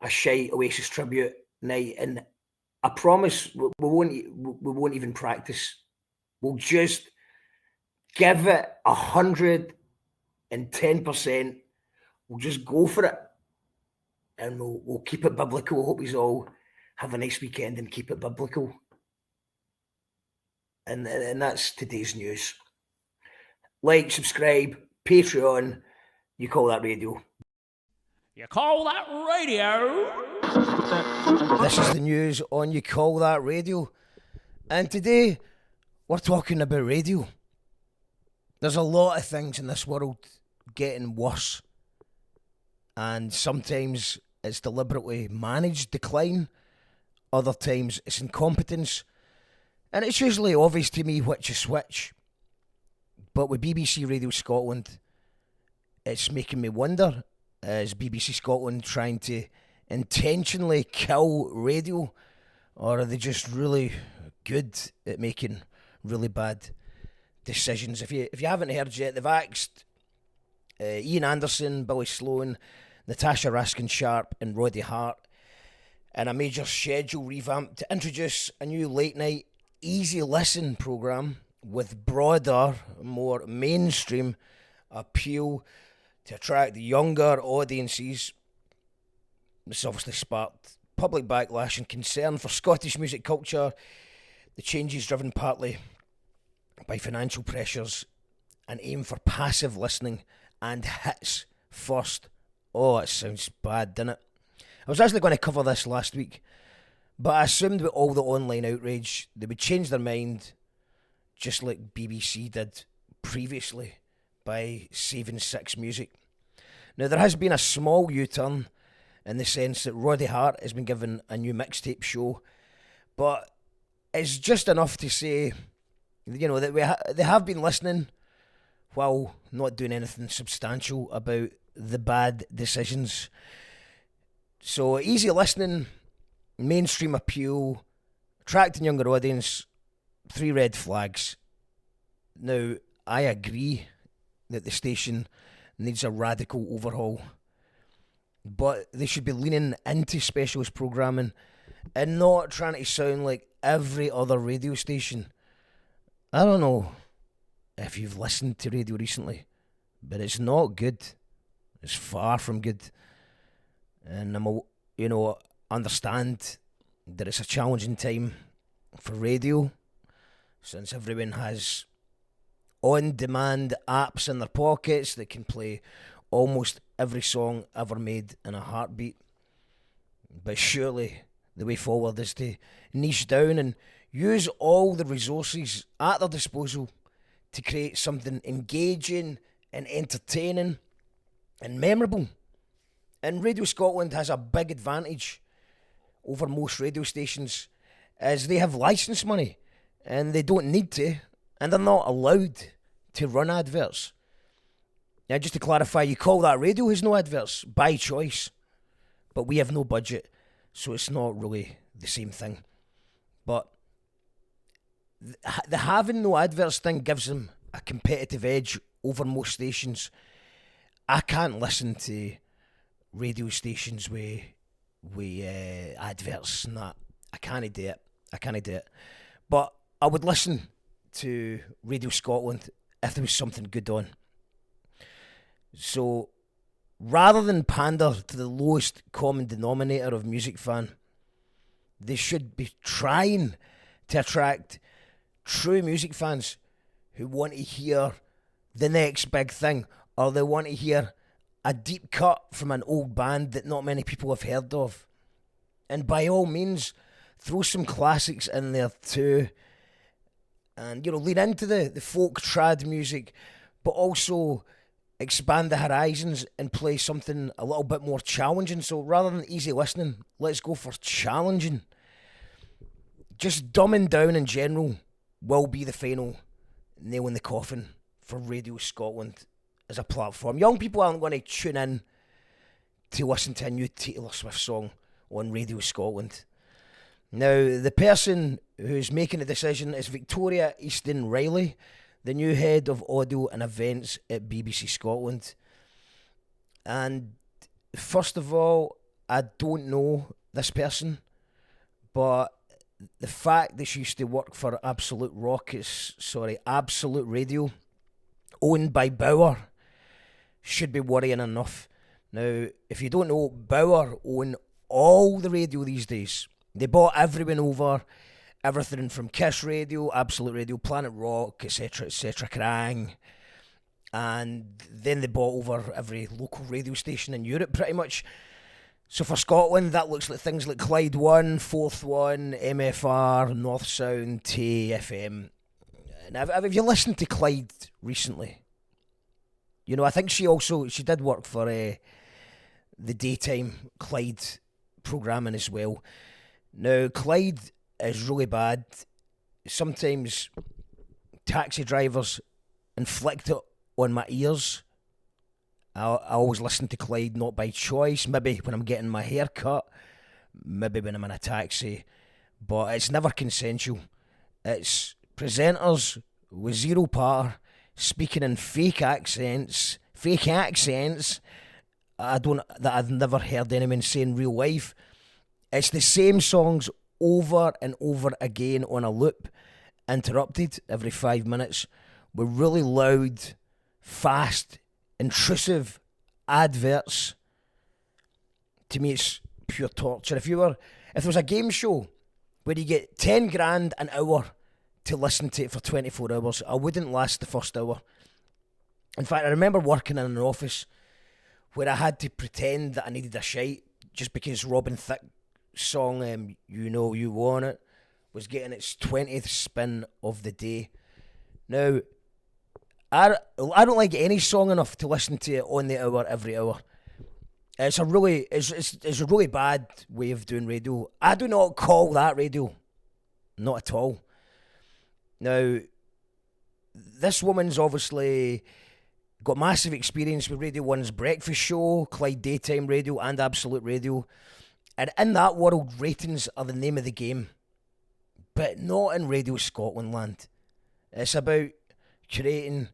a shite Oasis tribute night, and I promise we won't even practice. We'll just give it 110%. We'll just go for it, and we'll keep it biblical. Hope you all have a nice weekend and keep it biblical. And that's today's news. Like, subscribe, Patreon. You call that radio. You call that radio? This is the news on You Call That Radio. And today, we're talking about radio. There's a lot of things in this world getting worse. And sometimes it's deliberately managed decline. Other times it's incompetence. And it's usually obvious to me which is which. But with BBC Radio Scotland, it's making me wonder, is BBC Scotland trying to intentionally kill radio? Or are they just really good at making really bad decisions? If you haven't heard yet, they've axed Ian Anderson, Billy Sloan, Natasha Raskin-Sharp and Roddy Hart in a major schedule revamp to introduce a new late night easy listen programme with broader, more mainstream appeal to attract the younger audiences. This obviously sparked public backlash and concern for Scottish music culture. The changes driven partly by financial pressures and aim for passive listening and hits first. Oh, it sounds bad, doesn't it? I was actually going to cover this last week, but I assumed with all the online outrage, they would change their mind, just like BBC did previously by saving 6 Music. Now, there has been a small U-turn in the sense that Roddy Hart has been given a new mixtape show, but it's just enough to say, that they have been listening while not doing anything substantial about the bad decisions. So, easy listening, mainstream appeal, attracting younger audience, 3 red flags. Now, I agree that the station needs a radical overhaul, but they should be leaning into specialist programming and not trying to sound like every other radio station. I don't know if you've listened to radio recently, but it's not good. It's far from good. And understand that it's a challenging time for radio, since everyone has on-demand apps in their pockets that can play almost every song ever made in a heartbeat. But surely the way forward is to niche down and use all the resources at their disposal to create something engaging and entertaining and memorable. And Radio Scotland has a big advantage over most radio stations, as they have licence money and they don't need to, and they're not allowed to run adverts. Now, just to clarify, you call that radio has no adverts by choice, but we have no budget, so it's not really the same thing. But the having no adverts thing gives them a competitive edge over most stations. I can't listen to radio stations with adverts. Nah, I can't do it. But I would listen to Radio Scotland if there was something good on. So, rather than pander to the lowest common denominator of music fan, they should be trying to attract true music fans who want to hear the next big thing, or they want to hear a deep cut from an old band that not many people have heard of. And by all means, throw some classics in there too. And, lean into the folk trad music, but also expand the horizons and play something a little bit more challenging. So rather than easy listening, let's go for challenging. Just dumbing down in general will be the final nail in the coffin for Radio Scotland as a platform. Young people aren't going to tune in to listen to a new Taylor Swift song on Radio Scotland. Now, the person who's making the decision is Victoria Easton Riley, the new head of audio and events at BBC Scotland. And first of all, I don't know this person, but the fact that she used to work for Absolute Radio, owned by Bauer, should be worrying enough. Now, if you don't know, Bauer own all the radio these days. They bought everyone over, everything from Kiss Radio, Absolute Radio, Planet Rock, etc., Kerrang! And then they bought over every local radio station in Europe, pretty much. So for Scotland, that looks like things like Clyde One, Fourth One, MFR, North Sound, TFM. Now, have you listened to Clyde recently? I think she did work for the daytime Clyde programming as well. Now, Clyde is really bad. Sometimes taxi drivers inflict it on my ears. I always listen to Clyde not by choice, maybe when I'm getting my hair cut, maybe when I'm in a taxi, but it's never consensual. It's presenters with zero power, speaking in fake accents that I've never heard anyone say in real life. It's the same songs over and over again on a loop, interrupted every 5 minutes with really loud, fast, intrusive adverts. To me, it's pure torture. If there was a game show where you get 10 grand an hour to listen to it for 24 hours, I wouldn't last the first hour. In fact, I remember working in an office where I had to pretend that I needed a shite just because Robin Thicke's song, You Know You Want It, was getting its 20th spin of the day. Now, I don't like any song enough to listen to it on the hour every hour. It's a really bad way of doing radio. I do not call that radio. Not at all. Now, this woman's obviously got massive experience with Radio 1's Breakfast Show, Clyde Daytime Radio and Absolute Radio. And in that world, ratings are the name of the game. But not in Radio Scotland land. It's about creating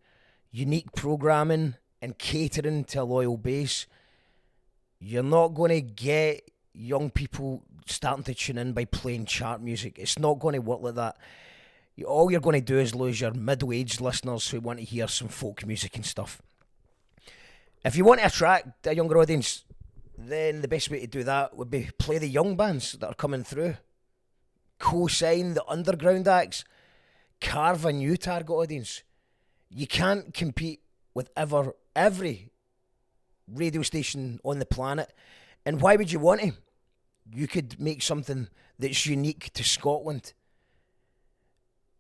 unique programming and catering to a loyal base. You're not going to get young people starting to tune in by playing chart music. It's not going to work like that. All you're going to do is lose your middle-aged listeners who want to hear some folk music and stuff. If you want to attract a younger audience, then the best way to do that would be play the young bands that are coming through. Co-sign the underground acts. Carve a new target audience. You can't compete with every radio station on the planet. And why would you want to? You could make something that's unique to Scotland.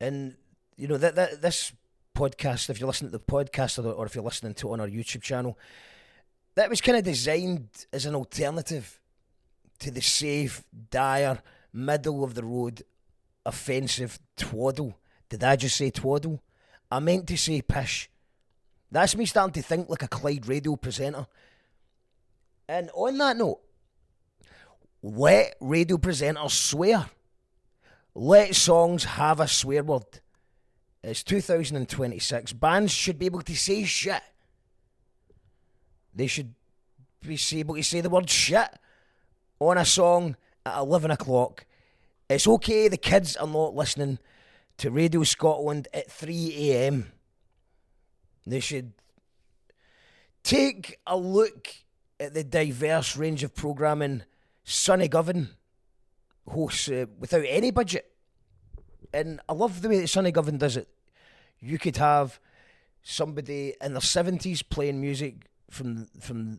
And, you know, this podcast, if you're listening to the podcast or if you're listening to it on our YouTube channel, that was kind of designed as an alternative to the safe, dire, middle-of-the-road, offensive twaddle. Did I just say twaddle? I meant to say pish. That's me starting to think like a Clyde radio presenter. And on that note, let radio presenters swear. Let songs have a swear word. It's 2026. Bands should be able to say shit. They should be able to say the word shit on a song at 11 o'clock. It's okay the kids are not listening to Radio Scotland at 3 a.m. They should take a look at the diverse range of programming Sonny Govan hosts without any budget. And I love the way that Sonny Govan does it. You could have somebody in their 70s playing music from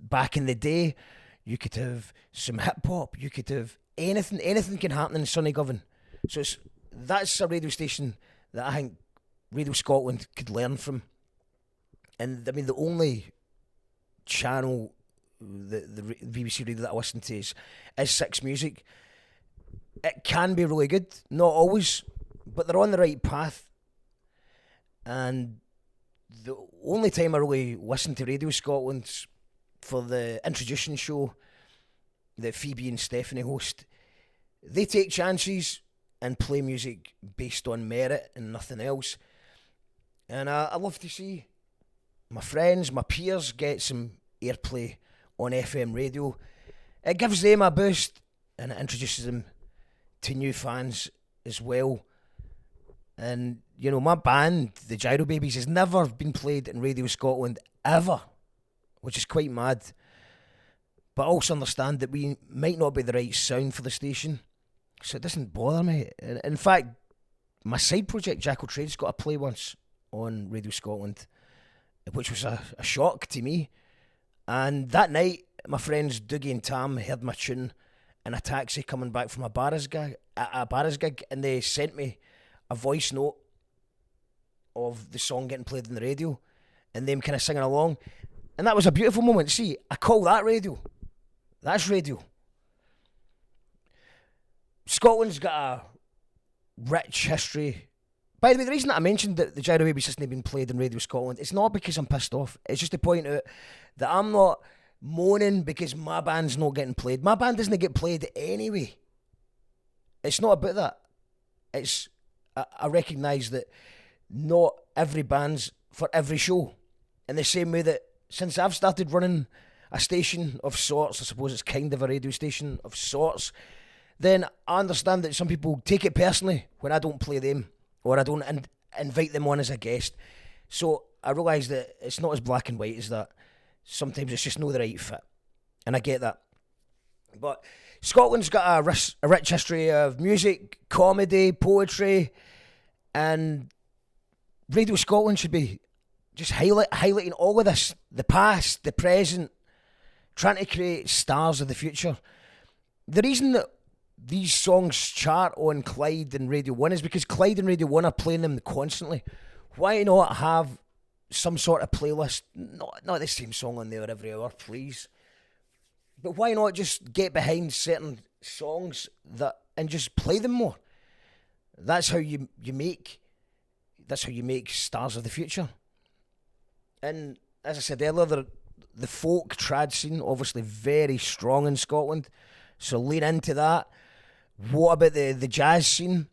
back in the day. You could have some hip hop. You could have anything can happen in Sonny Govan. So that's a radio station that I think Radio Scotland could learn from. And I mean, the only channel, the BBC radio that I listen to is Six Music. It can be really good, not always, but they're on the right path. And the only time I really listen to Radio Scotland's for the introduction show that Phoebe and Stephanie host. They take chances and play music based on merit and nothing else. And I love to see my friends, my peers get some airplay on FM radio. It gives them a boost and it introduces them to new fans as well. And, you know, my band, the Gyro Babies, has never been played in Radio Scotland ever, which is quite mad. But I also understand that we might not be the right sound for the station, so it doesn't bother me. In fact, my side project, Jackal Trades, got a play once on Radio Scotland, which was a shock to me. And that night, my friends Dougie and Tam heard my tune in a taxi coming back from a Barras gig, and they sent me a voice note of the song getting played on the radio and them kind of singing along. And that was a beautiful moment. See, I call that radio. That's radio. Scotland's got a rich history. By the way, the reason that I mentioned that the Gyro Babies hasn't been played in Radio Scotland, it's not because I'm pissed off. It's just to point out that I'm not moaning because my band's not getting played. My band doesn't get played anyway. It's not about that. It's I recognise that not every band's for every show. In the same way that since I've started running a station of sorts, I suppose it's kind of a radio station of sorts, then I understand that some people take it personally when I don't play them or I don't invite them on as a guest. So I realise that it's not as black and white as that. Sometimes it's just not the right fit. And I get that. But Scotland's got a rich history of music, comedy, poetry, and Radio Scotland should be just highlighting all of this, the past, the present, trying to create stars of the future. The reason that these songs chart on Clyde and Radio 1 is because Clyde and Radio 1 are playing them constantly. Why not have some sort of playlist? Not the same song on there every hour, please. But why not just get behind certain songs and just play them more? That's how you make stars of the future. And as I said earlier, the folk trad scene obviously very strong in Scotland, so lean into that. What about the jazz scene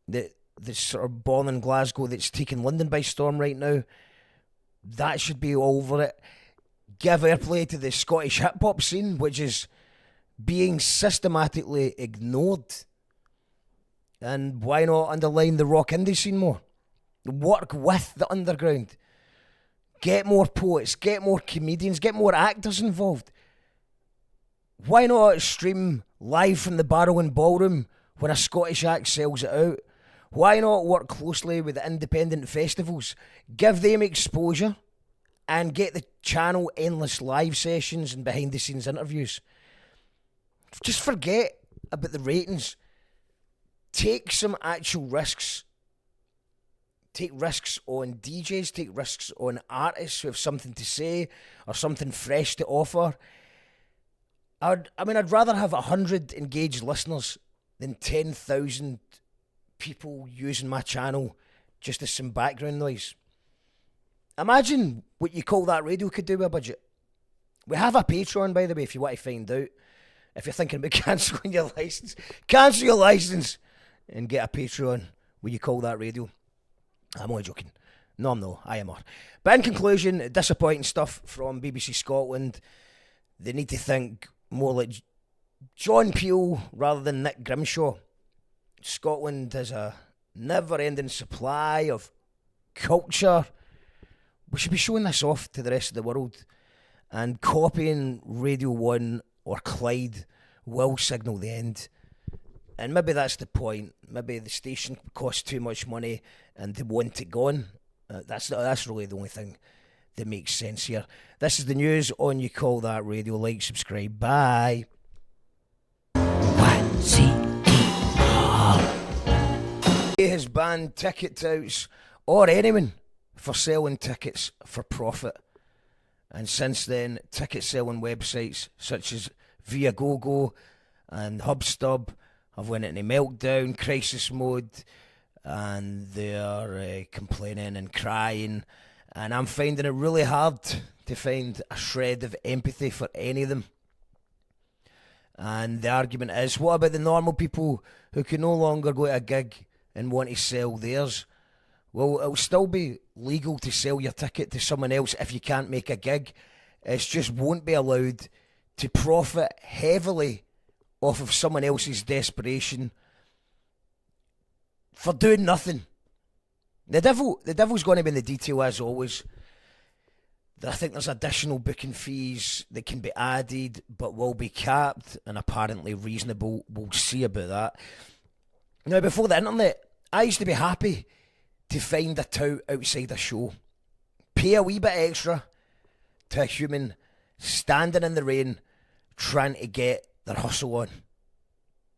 that's sort of born in Glasgow, that's taking London by storm right now? That should be all over it. Give airplay to the Scottish hip hop scene, which is being systematically ignored. And why not underline the rock indie scene more? Work with the underground. Get more poets, get more comedians, get more actors involved. Why not stream live from the Barrow and Ballroom when a Scottish act sells it out? Why not work closely with the independent festivals? Give them exposure and get the channel endless live sessions and behind the scenes interviews. Just forget about the ratings. Take some actual risks. Take risks on DJs, take risks on artists who have something to say or something fresh to offer. I'd rather have 100 engaged listeners than 10,000 people using my channel just as some background noise. Imagine what You Call That Radio could do with a budget. We have a Patreon, by the way, if you want to find out. If you're thinking about cancelling your license, cancel your license and get a Patreon where You Call That Radio. I'm only joking. No, I'm not. I am not. But in conclusion, disappointing stuff from BBC Scotland. They need to think more like John Peel rather than Nick Grimshaw. Scotland has a never-ending supply of culture. We should be showing this off to the rest of the world. And copying Radio 1 or Clyde will signal the end. And maybe that's the point. Maybe the station costs too much money and they want it gone. That's really the only thing that makes sense here. This is the news on You Call That Radio. Like, subscribe. Bye. Has banned ticket touts or anyone for selling tickets for profit. And since then, ticket selling websites such as Viagogo and Hubstub have went into meltdown, crisis mode, and they're complaining and crying. And I'm finding it really hard to find a shred of empathy for any of them. And the argument is, what about the normal people who can no longer go to a gig and want to sell theirs? Well, it'll still be legal to sell your ticket to someone else if you can't make a gig. It just won't be allowed to profit heavily off of someone else's desperation for doing nothing. The devil's going to be in the detail as always. I think there's additional booking fees that can be added but will be capped and apparently reasonable. We'll see about that. Now, before the internet, I used to be happy to find a tout outside a show. Pay a wee bit extra to a human standing in the rain trying to get their hustle on.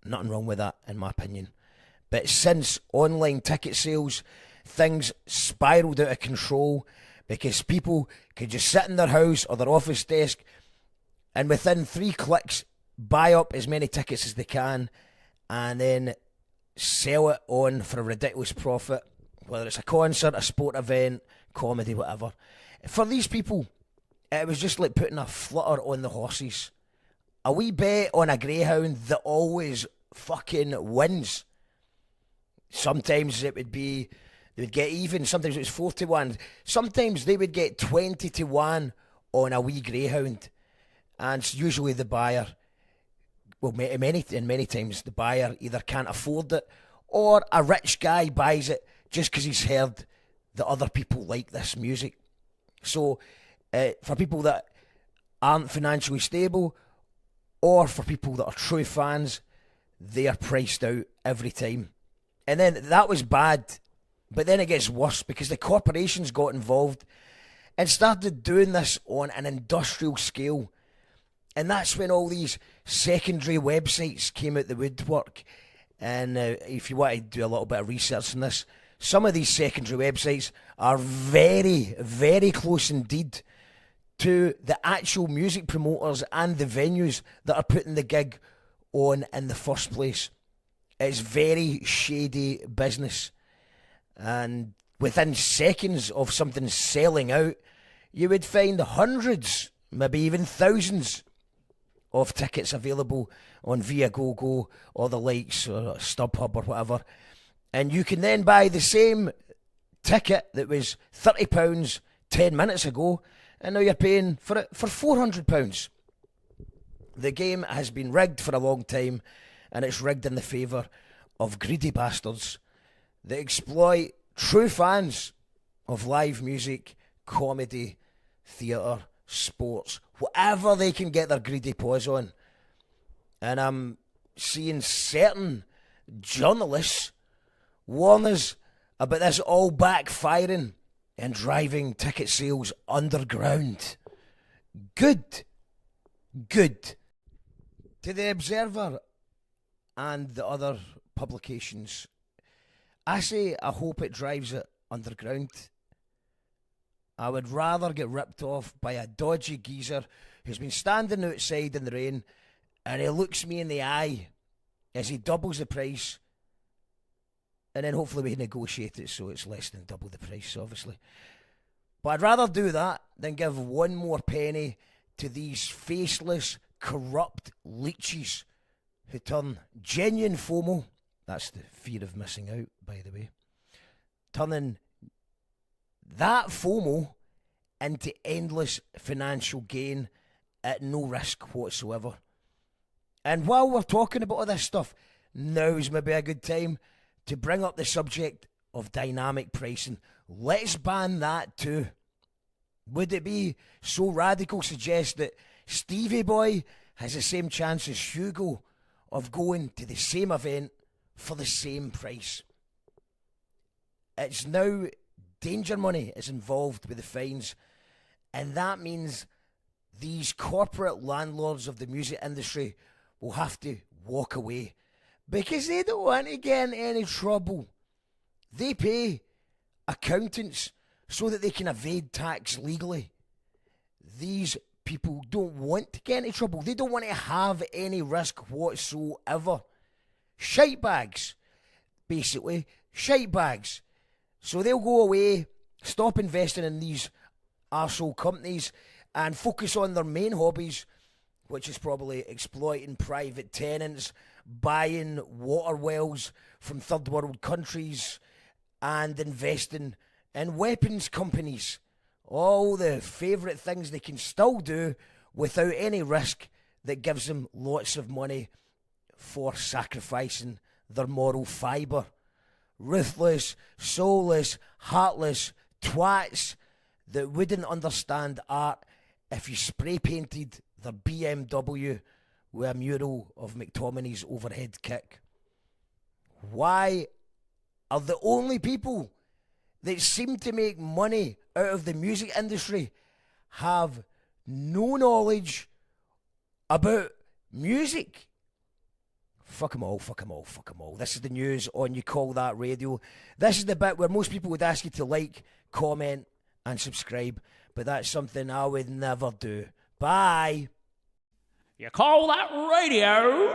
Nothing wrong with that, in my opinion. But since online ticket sales, things spiralled out of control because people could just sit in their house or their office desk and within 3 clicks buy up as many tickets as they can and then sell it on for a ridiculous profit, whether it's a concert, a sport event, comedy, whatever. For these people, it was just like putting a flutter on the horses. A wee bet on a greyhound that always fucking wins. Sometimes it would be, they would get even, sometimes it was 4-1. Sometimes they would get 20-1 on a wee greyhound. And it's usually the buyer, well, many times the buyer either can't afford it or a rich guy buys it just because he's heard that other people like this music. So for people that aren't financially stable or for people that are true fans, they are priced out every time. And then that was bad, but then it gets worse because the corporations got involved and started doing this on an industrial scale. And that's when all these secondary websites came out the woodwork. And if you want to do a little bit of research on this, some of these secondary websites are very, very close indeed to the actual music promoters and the venues that are putting the gig on in the first place. It's very shady business. And within seconds of something selling out, you would find hundreds, maybe even thousands of tickets available on Viagogo or the likes, or StubHub or whatever. And you can then buy the same ticket that was £30 10 minutes ago, and now you're paying for it for £400. The game has been rigged for a long time, and it's rigged in the favour of greedy bastards that exploit true fans of live music, comedy, theatre, sports, whatever they can get their greedy paws on. And I'm seeing certain journalists warn us about this all backfiring and driving ticket sales underground. Good. To the Observer and the other publications, I say I hope it drives it underground. I would rather get ripped off by a dodgy geezer who's been standing outside in the rain and he looks me in the eye as he doubles the price, and then hopefully we negotiate it so it's less than double the price, obviously. But I'd rather do that than give one more penny to these faceless, corrupt leeches who turn genuine FOMO, that's the fear of missing out, by the way, turning that FOMO into endless financial gain at no risk whatsoever. And while we're talking about all this stuff, now's maybe a good time to bring up the subject of dynamic pricing. Let's ban that too. Would it be so radical to suggest that Stevie Boy has the same chance as Hugo of going to the same event for the same price? It's now danger money is involved with the fines, and that means these corporate landlords of the music industry will have to walk away because they don't want to get in any trouble. They pay accountants so that they can evade tax legally. These people don't want to get into trouble. They don't want to have any risk whatsoever. Shite bags, basically. Shite bags. So they'll go away, stop investing in these arsehole companies and focus on their main hobbies, which is probably exploiting private tenants, buying water wells from third world countries, and investing in weapons companies. All the favourite things they can still do without any risk that gives them lots of money for sacrificing their moral fibre. Ruthless, soulless, heartless twats that wouldn't understand art if you spray painted their BMW with a mural of McTominay's overhead kick. Why are the only people that seem to make money out of the music industry have no knowledge about music? Fuck 'em all, fuck 'em all, fuck 'em all. This is the news on You Call That Radio. This is the bit where most people would ask you to like, comment, and subscribe, but that's something I would never do. Bye. You call that radio?